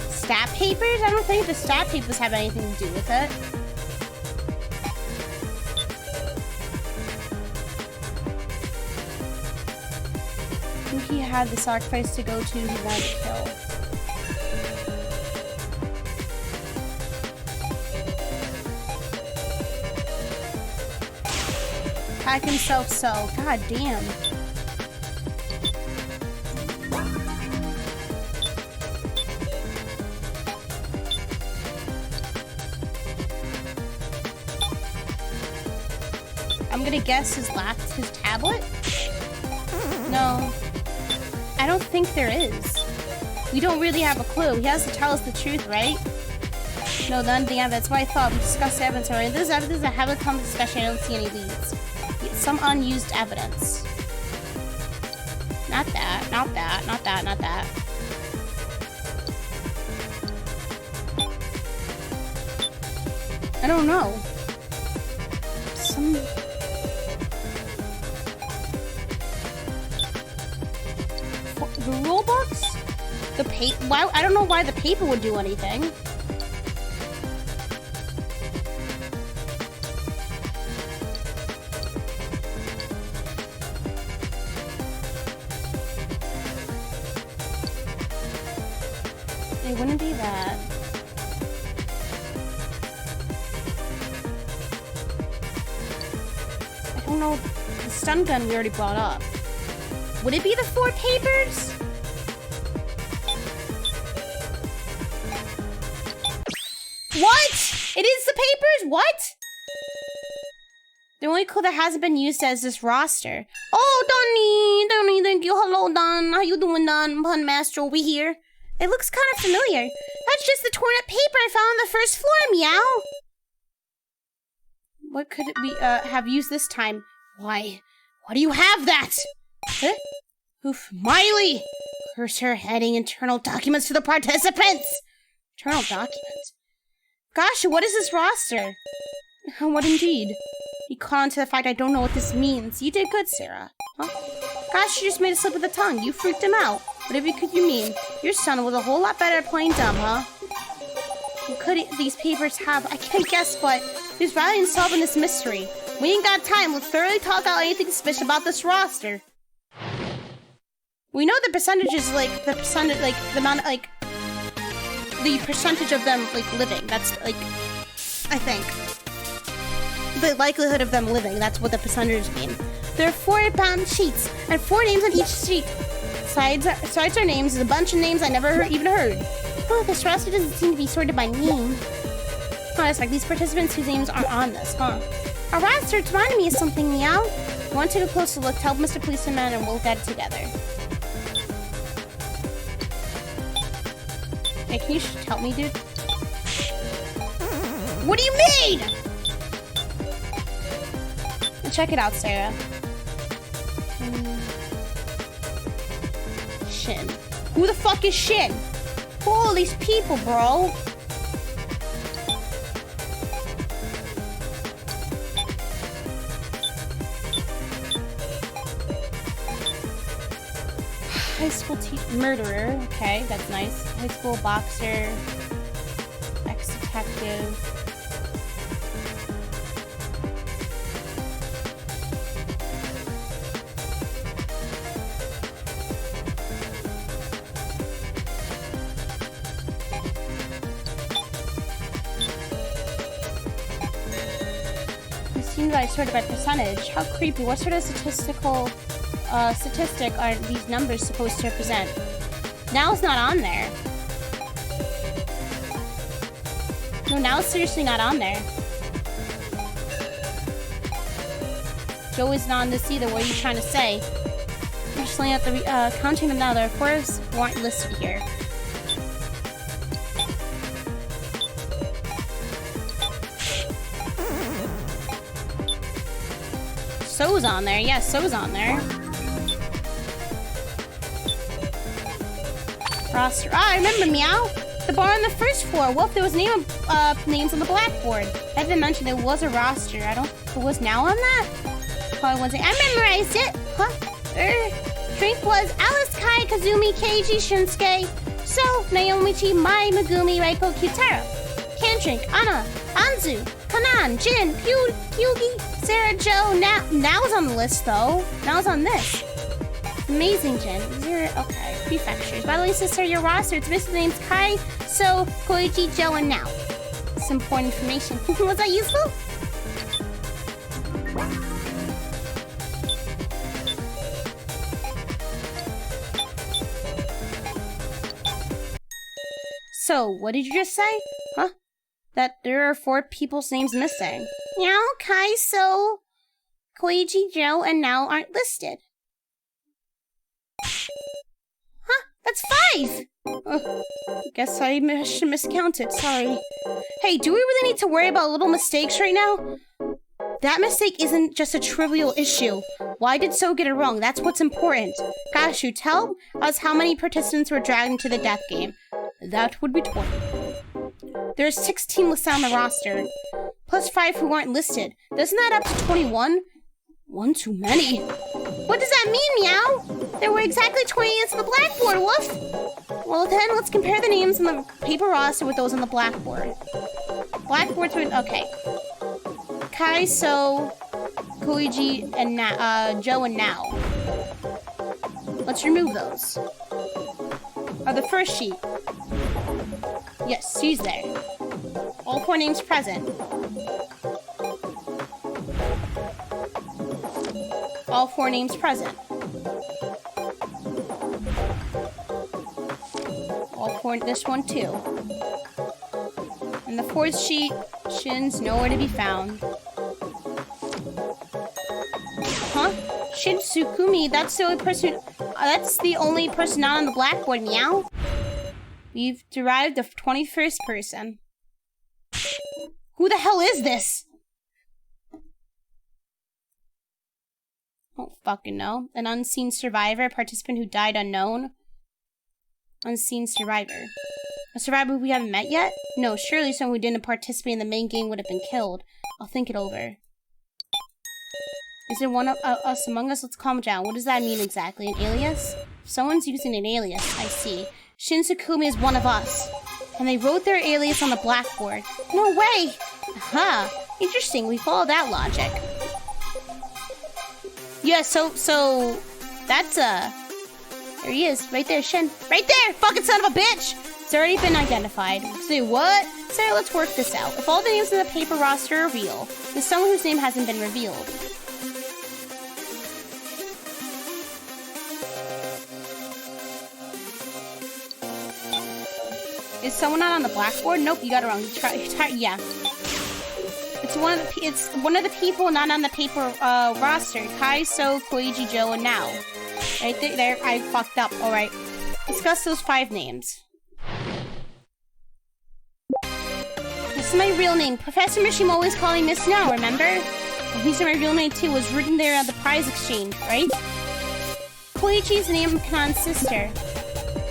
Stat papers? I don't think the stat papers have anything to do with it. I think he had the sacrifice to go to who wanted to kill. Hack himself so. God damn. I'm gonna guess his tablet? No. I don't think there is. We don't really have a clue. He has to tell us the truth, right? No, none of the evidence. That's why I thought we discussed the evidence already. This evidence that haven't come to discussion. I don't see any leads. Some unused evidence. Not that, not that, not that, not that. I don't know. The rule books? Why? I don't know why the paper would do anything. It wouldn't be that. I don't know. The stun gun we already brought up. Would it be the 4 papers? What? It is the papers? What? The only clue that hasn't been used is this roster. Oh, Donnie, thank you. Hello, Don. How you doing, Don? Pun Master over here. It looks kind of familiar. That's just the torn up paper I found on the first floor, meow. What could it be, have used this time? Why do you have that? Huh? Oof, Miley! Cursor heading internal documents to the participants! Internal documents? Gosh, what is this roster? What indeed? He caught on to the fact I don't know what this means. You did good, Sarah. Huh? Gosh, you just made a slip of the tongue. You freaked him out. Whatever could you mean? Your son was a whole lot better at playing dumb, huh? What could these papers have? I can't guess, but there's value in solving this mystery. We ain't got time. Let's thoroughly talk out anything suspicious about this roster. We know the percentages, like, the percentage, like, the amount, like, the percentage of them, like, living. That's, like, I think. The likelihood of them living, that's what the percentages mean. There are 4 bound sheets, and 4 names on each sheet. Sides are names, there's a bunch of names I never even heard. Oh, this roster doesn't seem to be sorted by name. Oh, it's like these participants whose names aren't on this, huh? Our roster, it's reminding me of something, meow. You want to take a closer look, tell Mr. Policeman and we'll get it together. Hey, can you help me, dude? What do you mean? Check it out, Sarah. Shin. Who the fuck is Shin? Who are all these people, bro? High school murderer. Okay, that's nice. High school boxer. Ex-detective. Seems like sorted by percentage. How creepy. What sort of statistic are these numbers supposed to represent? Now's not on there. No, now it's seriously not on there. Joe is not on this either. What are you trying to say? I'm just laying out the counting them now. There are 4 who aren't listed here. So's on there. Yes, So's on there. Roster. Ah, I remember, meow. The bar on the first floor. Well, if there was names on the blackboard. I didn't mention it was a roster. I don't. It was now on that. Probably wasn't. I memorized it. Huh? Drink was Alice, Kai, Kazumi, Keiji, Shinsuke, So, Naomichi, Mai, Megumi, Reiko, Kyutaro. Can't drink. Anna, Anzu, Kanan, Jin, Hyugi, Sarah, Joe. Now's on the list, though. Now's on this. Amazing, Jin. Okay. Prefectures. By the way, sister, your roster. It's missing the names Kai, So, Koichi, Joe, and Now. It's important information. Was that useful? So, what did you just say? Huh? That there are 4 people's names missing. Meow, Kai, So, Koichi, Joe, and Now aren't listed. Huh? That's 5! Guess I miscounted, sorry. Hey, do we really need to worry about little mistakes right now? That mistake isn't just a trivial issue. Why did So get it wrong? That's what's important. Gosh, you tell us how many participants were dragged into the death game. That would be 20. There's 16 listed on the roster, plus 5 who aren't listed. Doesn't that up to 21? One too many. What does that mean, Meow? There were exactly 20 on the blackboard, woof! Well then, let's compare the names on the paper roster with those on the blackboard. Blackboard's with, okay. Kai, So, Koichi, and Joe, and Now. Let's remove those. The first sheet. Yes, she's there. All 4 names present. All 4 names present. All 4, this one too. And the 4th sheet, Shin's nowhere to be found. Shin Tsukumi, that's the only person not on the blackboard, meow. We've derived the 21st person. Who the hell is this? I don't fucking know. An unseen survivor, participant who died unknown. Unseen survivor. A survivor we haven't met yet? No, surely someone who didn't participate in the main game would have been killed. I'll think it over. Is there one of us among us? Let's calm down. What does that mean exactly? An alias? If someone's using an alias, I see. Shin Tsukumi is one of us. And they wrote their alias on the blackboard. No way! Aha! Interesting, we follow that logic. Yeah, so, that's, there he is, right there, Shin. Right there, fucking son of a bitch! It's already been identified. Say what? Sarah, let's work this out. If all the names in the paper roster are real, there's someone whose name hasn't been revealed. Is someone not on the blackboard? Nope, you got it wrong. Yeah. It's one of the people not on the paper roster. Kai, So, Koichi, Joe, and Now. Right there, I fucked up. Alright. Discuss those 5 names. This is my real name. Professor Mishima always called me Miss Now, remember? And these are my real name too. It was written there at the prize exchange, right? Koichi's name Kan's sister.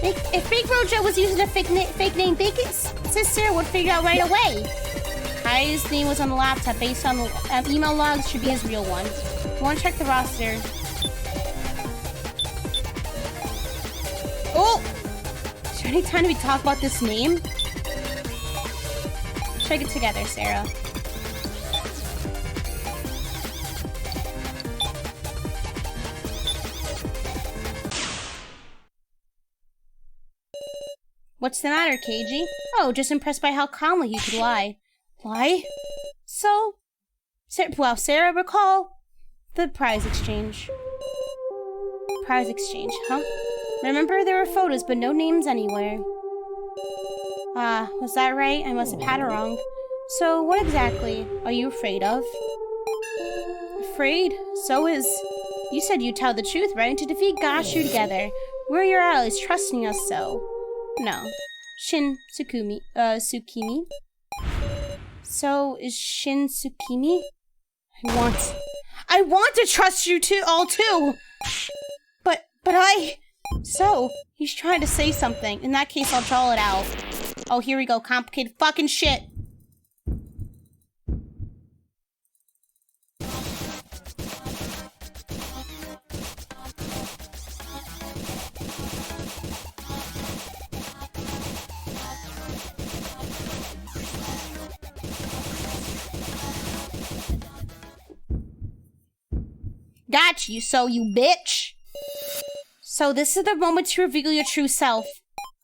If Big Rojo was using a fake name, Big Sister would figure out right away. Kai's name was on the laptop based on the email logs, should be his real one. You want to check the roster? Oh! Is there any time we talk about this name? Check it together, Sarah. What's the matter, Keiji? Oh, just impressed by how calmly you could lie. Lie? So? Sarah, recall the prize exchange. Prize exchange, huh? Remember, there were photos, but no names anywhere. Ah, was that right? I must have had it wrong. So, what exactly are you afraid of? Afraid? So is... You said you'd tell the truth, right? To defeat Gashu together. We're your allies, trusting us so. No. Shin Tsukimi. Tsukimi? So, is Shin Tsukimi? I want to trust you all too! But I... So, he's trying to say something. In that case, I'll draw it out. Oh, here we go. Complicated fucking shit. Got you, so you bitch. So this is the moment to reveal your true self.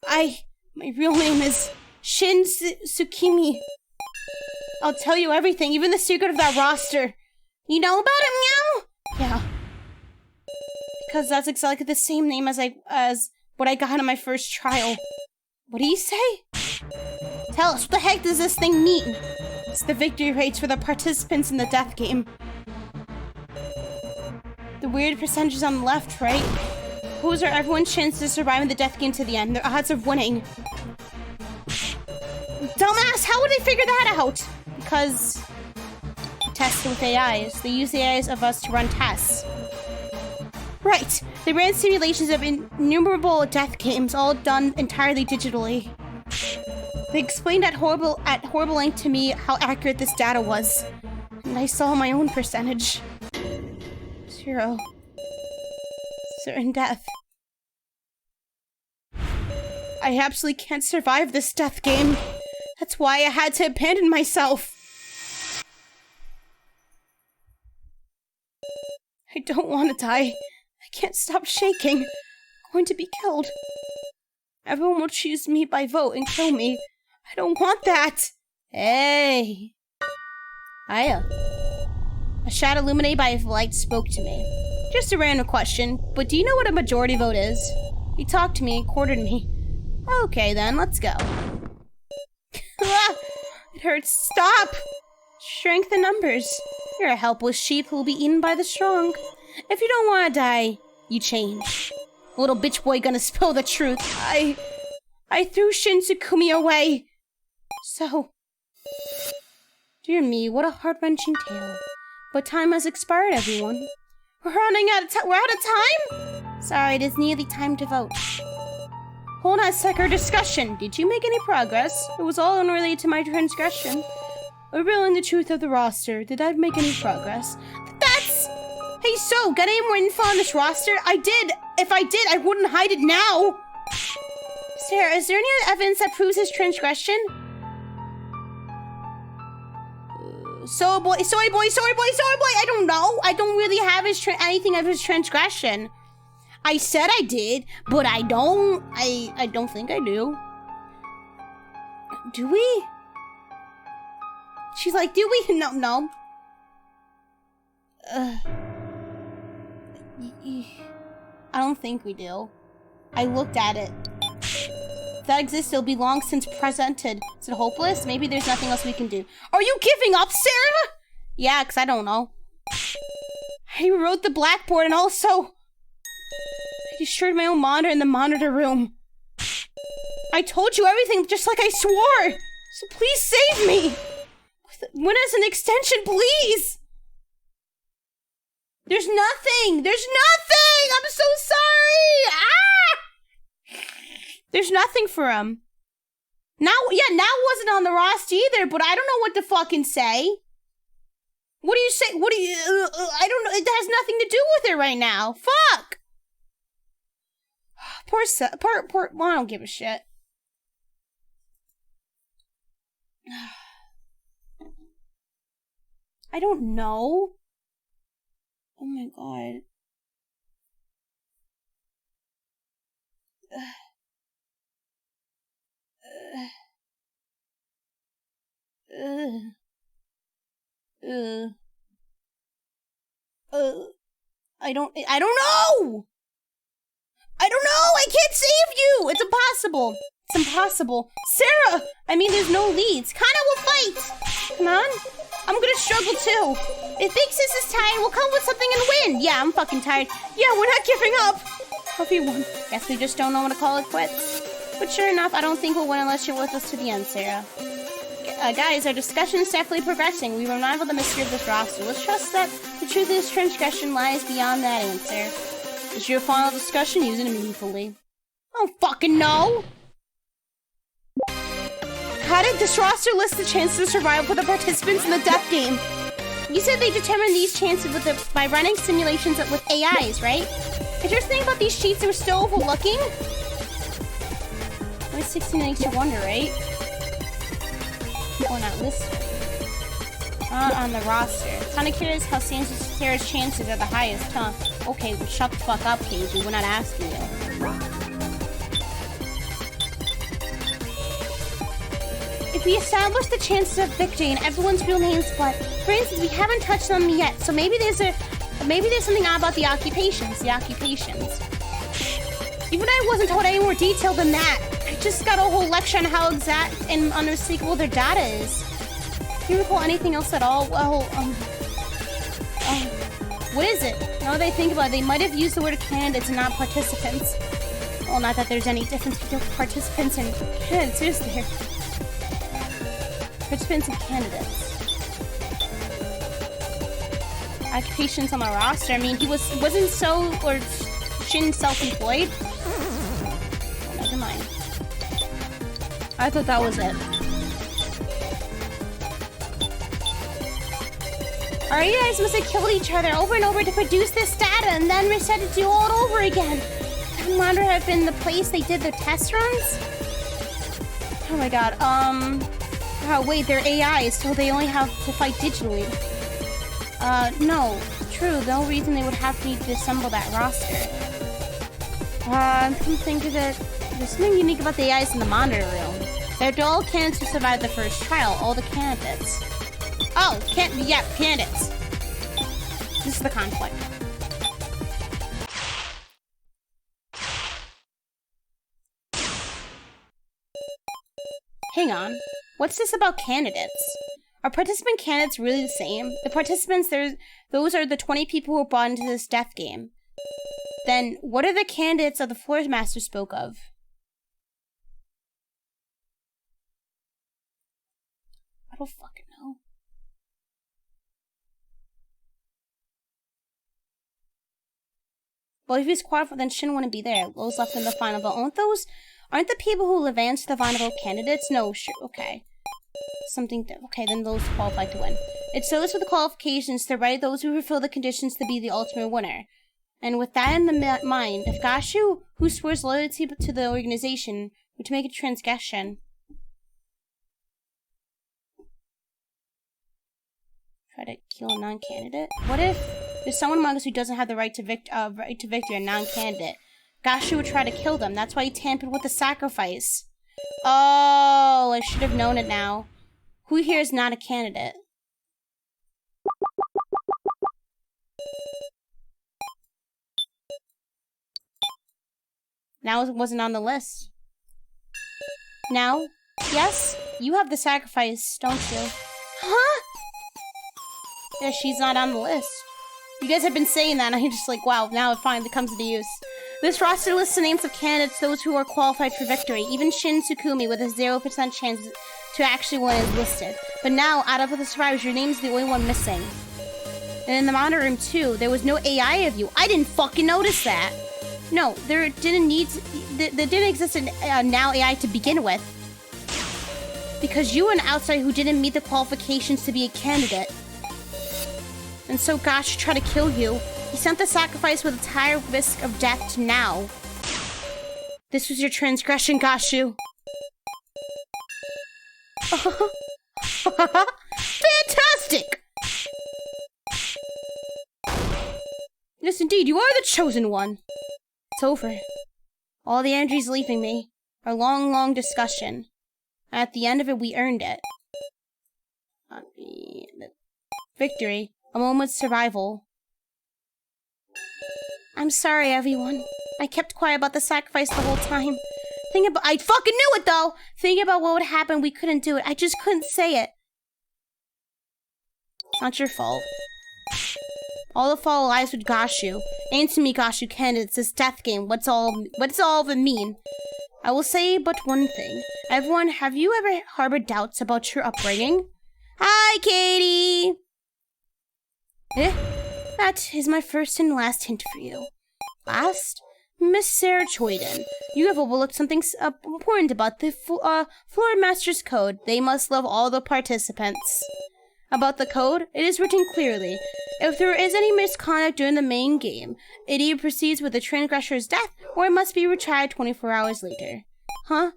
My real name is Shin Tsukimi. I'll tell you everything, even the secret of that roster. You know about it, meow? Yeah. Because that's exactly the same name as what I got in my first trial. What do you say? Tell us, what the heck does this thing mean? It's the victory rates for the participants in the death game. The weird percentages on the left, right? Those are everyone's chance to survive in the death game to the end. Their odds of winning. Dumbass, how would they figure that out? Because... tests with AIs. They use the AIs of us to run tests. Right. They ran simulations of innumerable death games, all done entirely digitally. They explained at horrible length to me how accurate this data was. And I saw my own percentage. 0. Certain death. I absolutely can't survive this death game. That's why I had to abandon myself. I don't want to die. I can't stop shaking. I'm going to be killed. Everyone will choose me by vote and kill me. I don't want that. Hey. Hiya. A shadow illuminated by light spoke to me. Just a random question, but do you know what a majority vote is? He talked to me and quartered me. Okay then, let's go. It hurts. Stop! Strength in numbers. You're a helpless sheep who will be eaten by the strong. If you don't want to die, you change. Little bitch boy gonna spill the truth. I threw Kimi away. So... Dear me, what a heart-wrenching tale. But time has expired, everyone. We're out of time? Sorry, it is nearly time to vote. Hold on a sec, our discussion. Did you make any progress? It was all unrelated to my transgression. Revealing the truth of the roster. Did I make any progress? That's... Hey, so, got any more info on this roster? I did. If I did, I wouldn't hide it now. Sarah, is there any other evidence that proves his transgression? Soy boy. I don't know. I don't really have anything of his transgression. I said I did, but I don't. I don't think I do. Do we? She's like, do we? No. I don't think we do. I looked at it. If that exists, it'll be long since presented. Is it hopeless? Maybe there's nothing else we can do. Are you giving up, Sarah? Yeah, because I don't know. I rewrote the blackboard and also... I destroyed my own monitor in the monitor room. I told you everything just like I swore. So please save me. When as an extension, please. There's nothing. I'm so sorry. Ah! There's nothing for him. Now wasn't on the roster either, but I don't know what to fucking say. What do you say? I don't know. It has nothing to do with it right now. Fuck. Poor, well, I don't give a shit. I don't know. Oh my god. I don't know! I can't save you! It's impossible. Sarah! I mean, there's no leads. Kana will fight! Come on. I'm gonna struggle too. If Big Sis is tired, we'll come up with something and win. Yeah, I'm fucking tired. Yeah, we're not giving up. Everyone. Guess we just don't know when to call it quits. But sure enough, I don't think we'll win unless you're with us to the end, Sarah. Guys, our discussion is definitely progressing. We unravel the mystery of this roster. Let's trust that the truth of this transgression lies beyond that answer. Is your final discussion using it meaningfully? I don't fucking know! How did this roster list the chances of survival for the participants in the death game? You said they determined these chances by running simulations with AIs, right? Interesting about these sheets they were still overlooking? Only 16 makes you wonder, right? Or not listed. On the roster. Kinda curious how Sarah's chances are the highest, huh? Okay, well shut the fuck up, Casey. We're not asking you. If we establish the chances of victory and everyone's real names, but for instance, we haven't touched them yet, so maybe there's something odd about the occupations. Even I wasn't told any more detail than that. I just got a whole lecture on how exact and unmistakable their data is. Do you recall anything else at all? Well, what is it? Now that I think about it, they might have used the word candidates and not participants. Well, not that there's any difference between participants and candidates, is there? Participants and candidates. Occupations on the roster. I mean, he wasn't Shin self-employed? Oh, never mind. I thought that was it. Our AIs must have killed each other over and over to produce this data and then reset it to do all over again. That monitor have been the place they did their test runs? Oh my god, oh wait, they're AIs, so they only have to fight digitally. No. True, the only reason they would have to disassemble that roster. Come think of it, there's something unique about the AIs in the monitor room. They're all candidates who survived the first trial, all the candidates. Oh, candidates. This is the conflict. Hang on. What's this about candidates? Are participant candidates really the same? The participants, those are the 20 people who were brought into this death game. Then, what are the candidates of the Floor Master spoke of? I don't fucking know. Well, if he's qualified, then Shin wouldn't be there. Those left in the final vote. Aren't the people who advanced to the final vote candidates? No, sure, okay. Okay, then those qualified to win. It's those with the qualifications to write those who fulfill the conditions to be the ultimate winner. And with that in the mind, if Gashu, who swears loyalty to the organization, were to make a transgression, try to kill a non-candidate? What if there's someone among us who doesn't have the right to victory, a non-candidate? Gashu would try to kill them. That's why he tampered with the sacrifice. Oh, I should have known it now. Who here is not a candidate? Now it wasn't on the list. Now? Yes? You have the sacrifice, don't you? Huh? Yeah, she's not on the list. You guys have been saying that, and I'm just like, wow, now it finally comes into use. This roster lists the names of candidates, those who are qualified for victory. Even Shin Tsukumi, with a 0% chance to actually win, is listed. But now, out of the survivors, your name's the only one missing. And in the monitor room, too, there was no AI of you. I didn't fucking notice that. No, there didn't exist an now AI to begin with. Because you were an outsider who didn't meet the qualifications to be a candidate. And so Gash tried to kill you. He sent the sacrifice with a higher risk of death to now. This was your transgression, Gashu. Fantastic! Yes, indeed, you are the chosen one. It's over. All the energy's leaving me. Our long, long discussion. At the end of it, we earned it. Victory. A moment's survival. I'm sorry, everyone. I kept quiet about the sacrifice the whole time. I fucking knew it, though! Thinking about what would happen, we couldn't do it. I just couldn't say it. It's not your fault. All the fall lies with Gashu. Answer me, Gashu candidates, this death game. What's all of it mean? I will say but one thing. Everyone, have you ever harbored doubts about your upbringing? Hi, Katie! That is my first and last hint for you. Last? Miss Sara Chidouin, you have overlooked something important about the Floor Master's Code. They must love all the participants. About the code, it is written clearly. If there is any misconduct during the main game, it either proceeds with the transgressor's death, or it must be retried 24 hours later. Huh?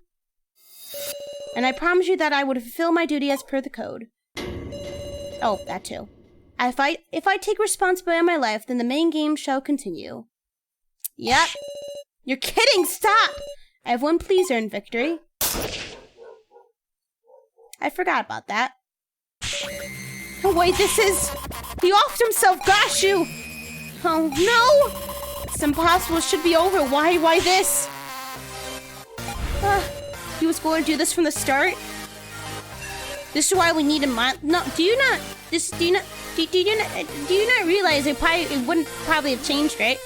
And I promise you that I would fulfill my duty as per the code. Oh, that too. If I take responsibility in my life, then the main game shall continue. Yep. You're kidding! Stop! Everyone please earn victory. I forgot about that. Oh wait, this is... He offed himself, Gashu! Oh no! It's impossible, it should be over. Why this? He was going to do this from the start? This is why we need a mod. No, do you not realize it wouldn't probably have changed, right?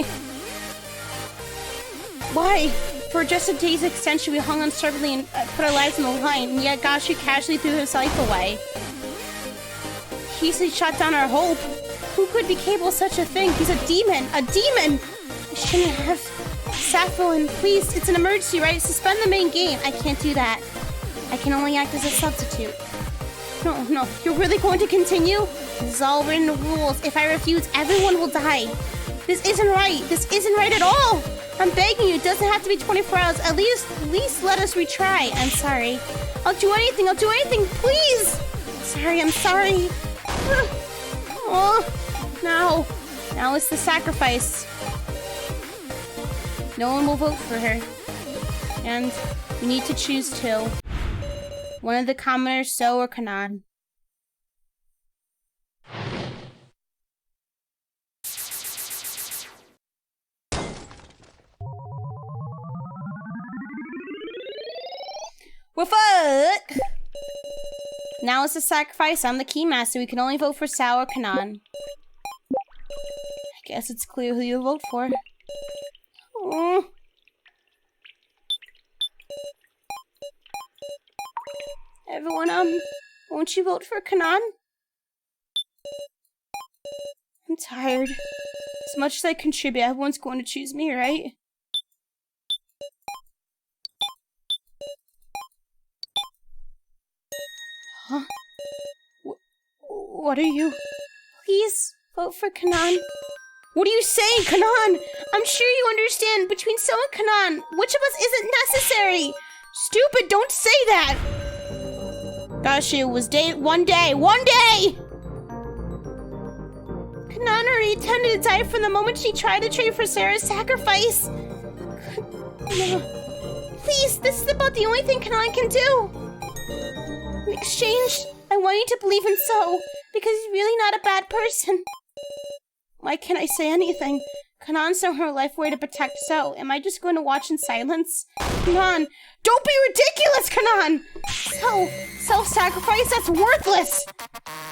Why? For just a day's extension, we hung on stubbornly and put our lives on the line, and yet Gashu casually threw his life away. He easily shot down our hope. Who could be capable of such a thing? He's a demon! A demon! I shouldn't have. Sappho, please, it's an emergency, right? Suspend the main game. I can't do that. I can only act as a substitute. No, you're really going to continue? This is all written in the rules. If I refuse, everyone will die. This isn't right. This isn't right at all. I'm begging you, it doesn't have to be 24 hours. At least let us retry. I'm sorry. I'll do anything, please! Sorry, I'm sorry. Oh, now it's the sacrifice. No one will vote for her. And we need to choose two. One of the commoners, So or Kanan. Well, fuck! Now it's a sacrifice. I'm the keymaster. We can only vote for Sal or Kanan. I guess it's clear who you'll vote for. Oh. Everyone, won't you vote for Kanan? I'm tired. As much as I contribute, everyone's going to choose me, right? Huh? What are you? Please, vote for Kanan. What are you saying, Kanan? I'm sure you understand. Between So and Kanan, which of us isn't necessary? Stupid, don't say that! Gosh, it was one day! Kanan already intended to die from the moment she tried to trade for Sara's sacrifice. No. Please, this is about the only thing Kanan can do. In exchange, I want you to believe in So, because he's really not a bad person. Why can't I say anything? Kanan sent her life away to protect So. Am I just going to watch in silence? Kanan, don't be ridiculous, Kanan! So, self-sacrifice, that's worthless!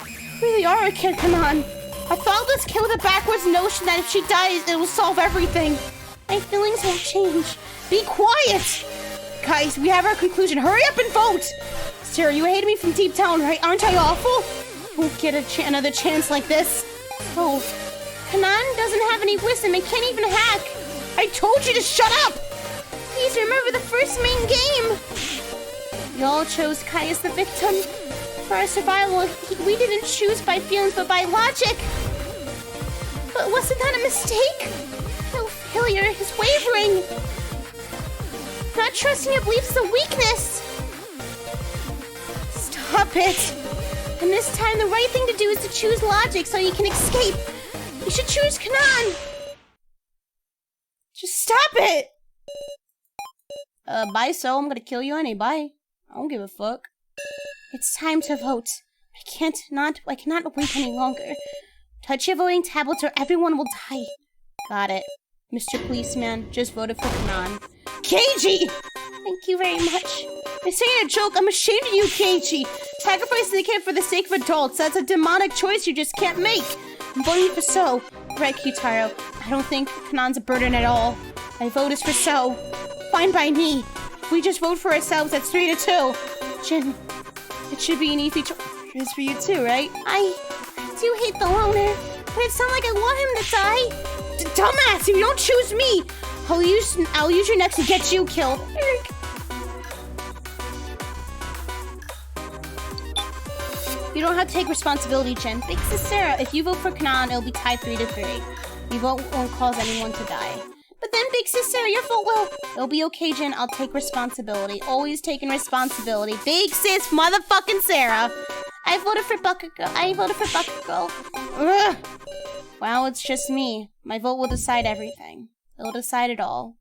You really are a kid, Kanan. A thoughtless kid with a backwards notion that if she dies, it will solve everything. My feelings won't change. Be quiet! Guys, we have our conclusion. Hurry up and vote! Sarah, you hated me from deep down, right? Aren't I awful? Won't get another chance like this. Oh, Kanan doesn't have any wisdom and can't even hack. I told you to shut up! Please remember the first main game. We all chose Kai as the victim. For our survival, we didn't choose by feelings but by logic. But wasn't that a mistake? No failure is wavering. Not trusting your beliefs is a weakness. Stop it. And this time, the right thing to do is to choose logic so you can escape. You should choose Kanan. Just stop it. Bye, So. I'm gonna kill you anyway. Bye. I don't give a fuck. It's time to vote. I cannot wait any longer. Touch your voting tablets or everyone will die. Got it. Mr. Policeman just voted for Kanan. Keiji! Thank you very much. This ain't a joke. I'm ashamed of you, Keiji. Sacrificing the kid for the sake of adults. That's a demonic choice you just can't make. I'm voting for So. Right, Kyutaro. I don't think Kanan's a burden at all. My vote is for So. Fine by me. If we just vote for ourselves, that's 3-2. Jin, it should be an easy choice for you too, right? I do hate the loner, but it's not like I want him to die. Dumbass, if you don't choose me, I'll use your next to get you killed. You don't have to take responsibility, Jin. Thanks to Sarah. If you vote for Kanan, it'll be tied 3-3. Your vote won't cause anyone to die. But then, big sis Sarah, your vote will. It'll be okay, Jin. I'll take responsibility. Always taking responsibility. Big sis motherfucking Sarah. I voted for Bucket Girl. Ugh. Wow, it's just me. My vote will decide everything. It'll decide it all.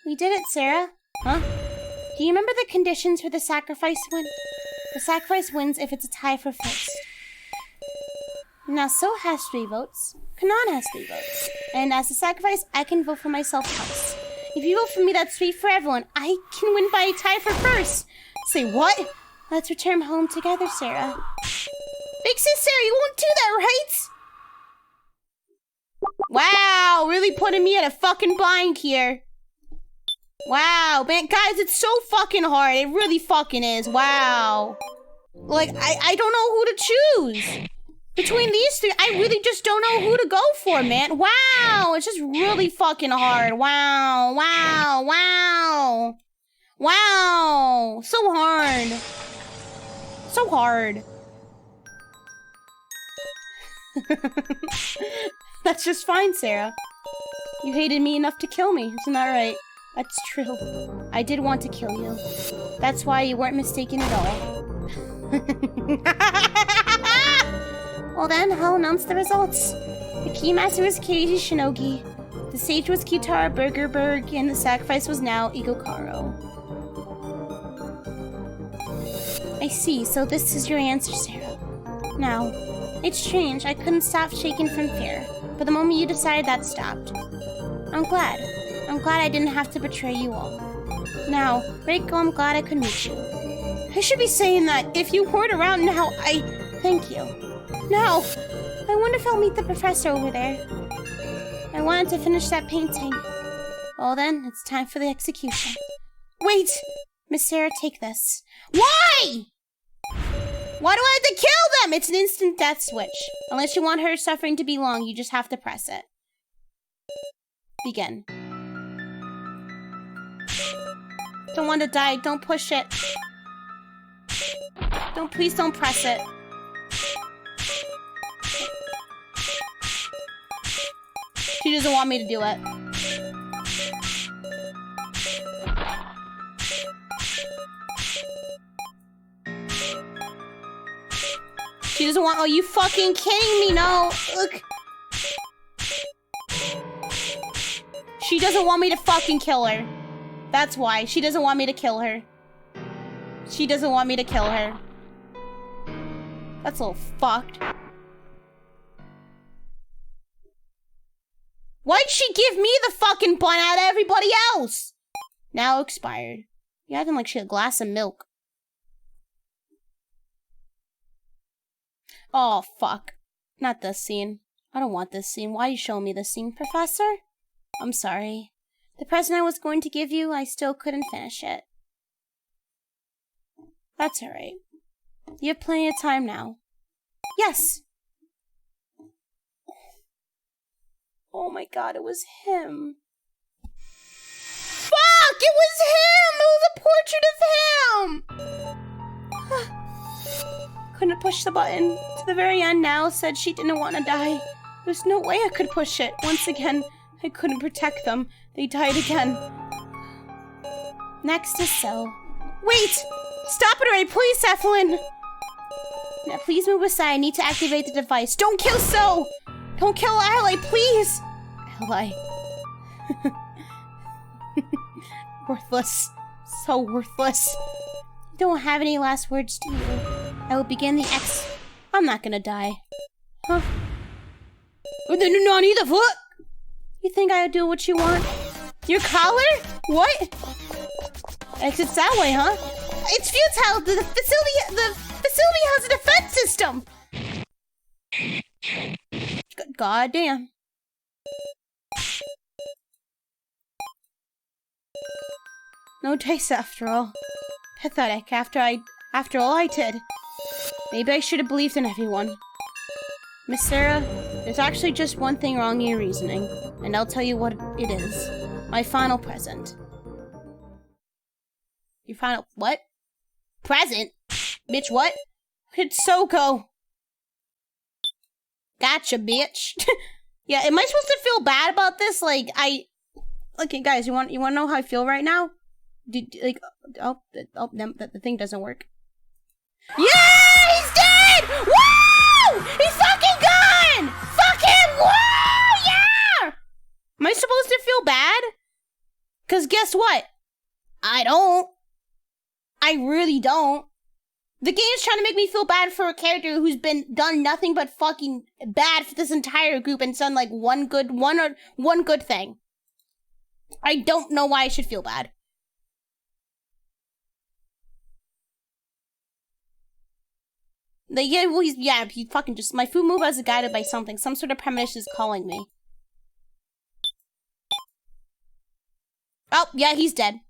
We did it, Sarah. Huh? Do you remember the conditions for the sacrifice win? The sacrifice wins if it's a tie for first. Now, So has 3 votes. Kanan has 3 votes. And as a sacrifice, I can vote for myself twice. If you vote for me, that's 3 for everyone. I can win by a tie for first. Say what? Let's return home together, Sarah. Big sis Sarah, you won't do that, right? Wow, really putting me at a fucking bind here. Wow, man, guys, it's so fucking hard. It really fucking is. Wow. Like, I don't know who to choose. Between these 3, I really just don't know who to go for, man. Wow, it's just really fucking hard. Wow, wow, wow. Wow, so hard. So hard. That's just fine, Sarah. You hated me enough to kill me, isn't that right? That's true. I did want to kill you. That's why you weren't mistaken at all. Well then, I'll announce the results. The Keymaster was Keiji Shinogi, the Sage was Kyutaro Burgerberg, and the Sacrifice was now Igokaro. I see, so this is your answer, Sarah. Now, it's strange, I couldn't stop shaking from fear, but the moment you decided, that stopped. I'm glad I didn't have to betray you all. Now, Reiko, I'm glad I could meet you. I should be saying that. If you weren't around now, thank you. Now, I wonder if I'll meet the professor over there. I wanted to finish that painting. Well then, it's time for the execution. Wait! Miss Sara, take this. Why? Why do I have to kill them? It's an instant death switch. Unless you want her suffering to be long, you just have to press it. Begin. Don't want to die. Don't push it. Please don't press it. She doesn't want me to do it. She doesn't want- are you fucking kidding me? No. Look. She doesn't want me to fucking kill her. That's why. She doesn't want me to kill her. She doesn't want me to kill her. That's a little fucked. Why'd she give me the fucking bun out of everybody else? Now expired. You acting like she had a glass of milk. Oh, fuck. Not this scene. I don't want this scene. Why are you showing me this scene, Professor? I'm sorry. The present I was going to give you, I still couldn't finish it. That's alright. You have plenty of time now. Yes! Oh my god, it was him. Fuck! It was him! It was a portrait of him! Couldn't push the button. To the very end now, said she didn't want to die. There's no way I could push it. Once again, I couldn't protect them. They died again. Next is So. Wait! Stop it already, please, Evelyn! Now, please move aside. I need to activate the device. Don't kill So! Don't kill Ally, please! Ally. Worthless. So worthless. You don't have any last words, do you? I will begin the I'm not gonna die. Huh? Nani the fuck? You think I'll do what you want? Your collar? What? Exits that way, huh? It's futile. The facility has a defense system. God damn. No taste after all. Pathetic. After all I did. Maybe I should have believed in everyone. Miss Sara, there's actually just one thing wrong in your reasoning, and I'll tell you what it is. My final present. Your final what? Present? Bitch, what? It's Soko. Gotcha, bitch. Yeah, am I supposed to feel bad about this? Like, okay, guys, you want to know how I feel right now? The thing doesn't work. Yeah, he's dead! Woo! He's fucking gone! Fuck him! Woo! Yeah! Am I supposed to feel bad? Cause guess what? I don't. I really don't. The game's trying to make me feel bad for a character who's done nothing but fucking bad for this entire group and done like one good thing. I don't know why I should feel bad. He fucking just, my food move is guided by something. Some sort of premonition is calling me. Oh, yeah, he's dead.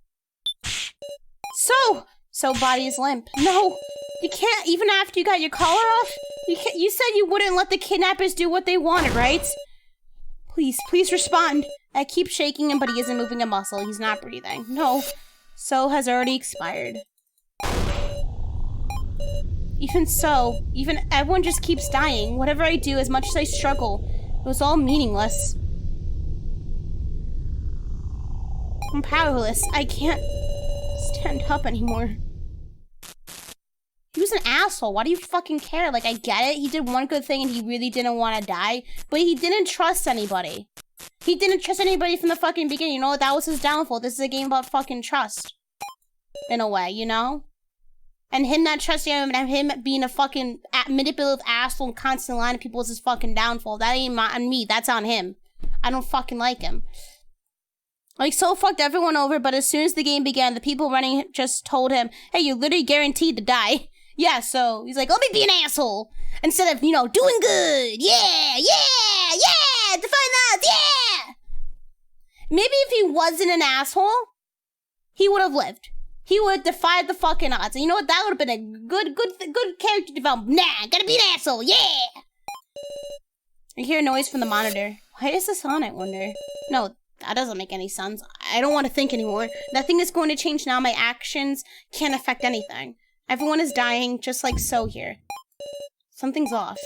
So body is limp. No, you can't, even after you got your collar off, you said you wouldn't let the kidnappers do what they wanted, right? Please respond. I keep shaking him, but he isn't moving a muscle. He's not breathing. No, So has already expired. Even everyone just keeps dying. Whatever I do, as much as I struggle, it was all meaningless. I'm powerless. I can't stand up anymore. He was an asshole. Why do you fucking care? Like, I get it. He did one good thing and he really didn't want to die, but he didn't trust anybody. He didn't trust anybody from the fucking beginning. You know what? That was his downfall. This is a game about fucking trust. In a way, you know? And him not trusting him and him being a fucking manipulative asshole and constantly lying to people is his fucking downfall. That ain't on me. That's on him. I don't fucking like him. Like, so fucked everyone over, but as soon as the game began, the people running just told him, hey, you're literally guaranteed to die. Yeah, so he's like, let me be an asshole. Instead of, you know, doing good. Yeah, yeah, yeah, define that, yeah. Maybe if he wasn't an asshole, he would have lived. He would have defied the fucking odds. And you know what? That would have been a good character development. Nah, gotta be an asshole, yeah. I hear a noise from the monitor. Why is this on, I wonder? No, that doesn't make any sense. I don't want to think anymore. Nothing is going to change now. My actions can't affect anything. Everyone is dying, just like So here. Something's off.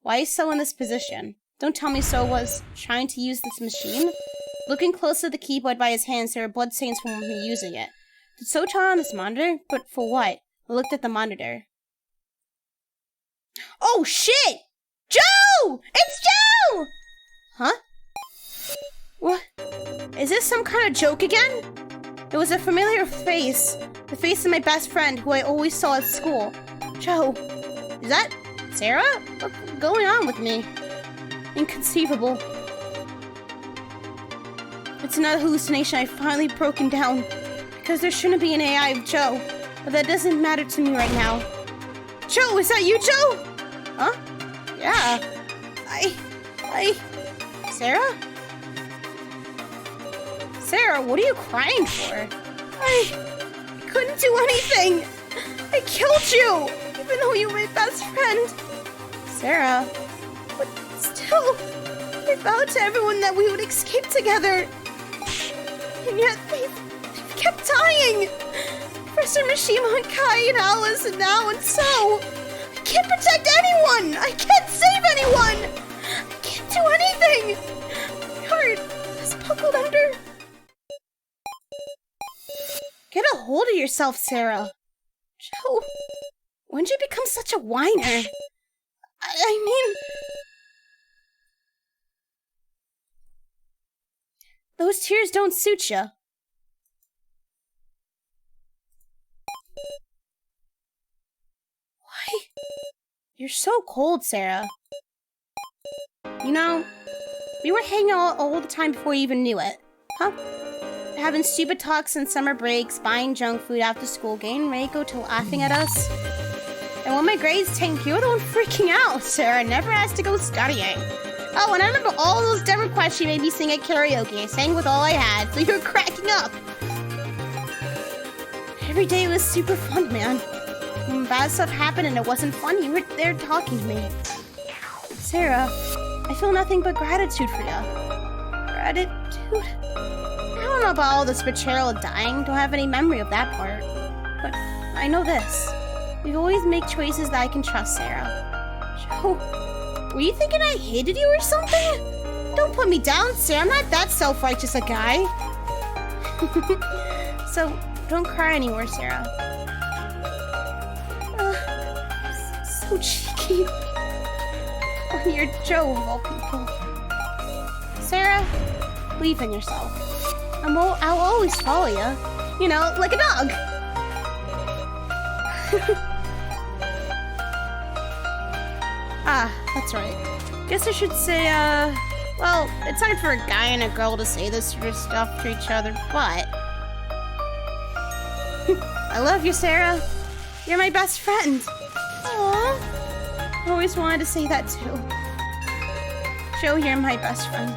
Why is So in this position? Don't tell me So was trying to use this machine? Looking close at the keyboard by his hands, there were blood stains from him using it. Did So turn on this monitor? But for what? I looked at the monitor. Oh shit! Joe! It's Joe! Huh? What? Is this some kind of joke again? It was a familiar face. The face of my best friend, who I always saw at school. Joe. Is that Sarah? What's going on with me? Inconceivable. It's another hallucination. I've finally broken down. Because there shouldn't be an AI of Joe. But that doesn't matter to me right now. Joe, is that you, Joe? Huh? Yeah. Sarah? Sarah, what are you crying for? I couldn't do anything. I killed you, even though you were my best friend. Sarah, but still, I vowed to everyone that we would escape together. And yet, they've kept dying. First in Mishima and Kai and Alice, and now and So. I can't protect anyone. I can't save anyone. I can't do anything. My heart is buckled under. Get a hold of yourself, Sarah. Joe, when did you become such a whiner? I mean... Those tears don't suit you. Why? You're so cold, Sarah. You know, we were hanging out all the time before you even knew it. Huh? Having stupid talks in summer breaks, buying junk food after school, getting Reiko to laughing at us. And when my grades tanked, you were the one freaking out, Sarah. Never asked to go studying. Oh, and I remember all those dumb requests you made me sing at karaoke. I sang with all I had, so you were cracking up. Every day was super fun, man. When bad stuff happened and it wasn't fun, you were there talking to me. Sarah, I feel nothing but gratitude for you. Gratitude? I don't know about all this betrayal and dying. Don't have any memory of that part. But I know this. We always make choices that I can trust, Sarah. Joe, were you thinking I hated you or something? Don't put me down, Sarah. I'm not that self-righteous a guy. So, don't cry anymore, Sarah. So cheeky. Oh, you're Joe of all people. Sarah, believe in yourself. I'll always follow you. You know, like a dog. That's right. Guess I should say, well, it's hard for a guy and a girl to say this sort of stuff to each other, but... I love you, Sarah. You're my best friend. Aww. I always wanted to say that, too. Joe, you're my best friend.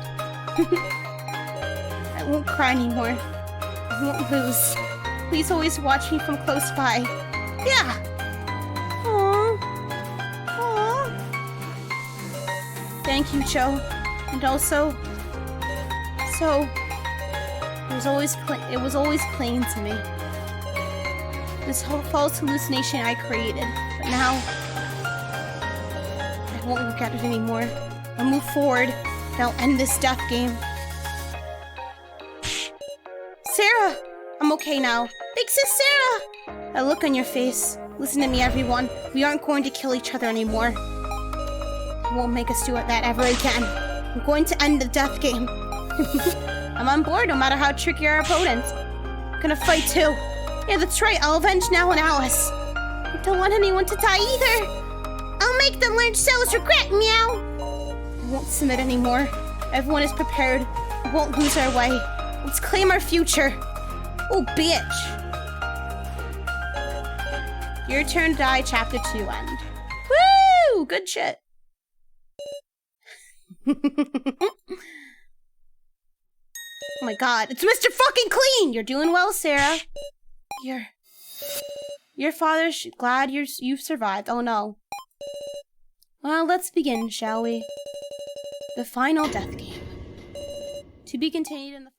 I won't cry anymore. I won't lose. Please always watch me from close by. Yeah! Aww. Aww. Thank you, Joe. And also... So... It was always plain to me. This whole false hallucination I created. But now... I won't look at it anymore. I'll move forward, and I'll end this death game. Sarah! I'm okay now. Big sis Sarah! A look on your face. Listen to me, everyone. We aren't going to kill each other anymore. I won't make us do that ever again. I'm going to end the death game. I'm on board, no matter how tricky our opponents. I'm gonna fight too. Yeah, that's right. I'll avenge now and Alice. I don't want anyone to die either. I'll make them learn cells regret, meow. I won't submit anymore. Everyone is prepared. We won't lose our way. Let's claim our future. Oh, bitch. Your turn to die, chapter 2 end. Woo! Good shit. Oh my god, it's Mr. Fucking Clean! You're doing well, Sarah. Your father's glad you've survived. Oh no. Well, let's begin, shall we? The final death game. To be continued in the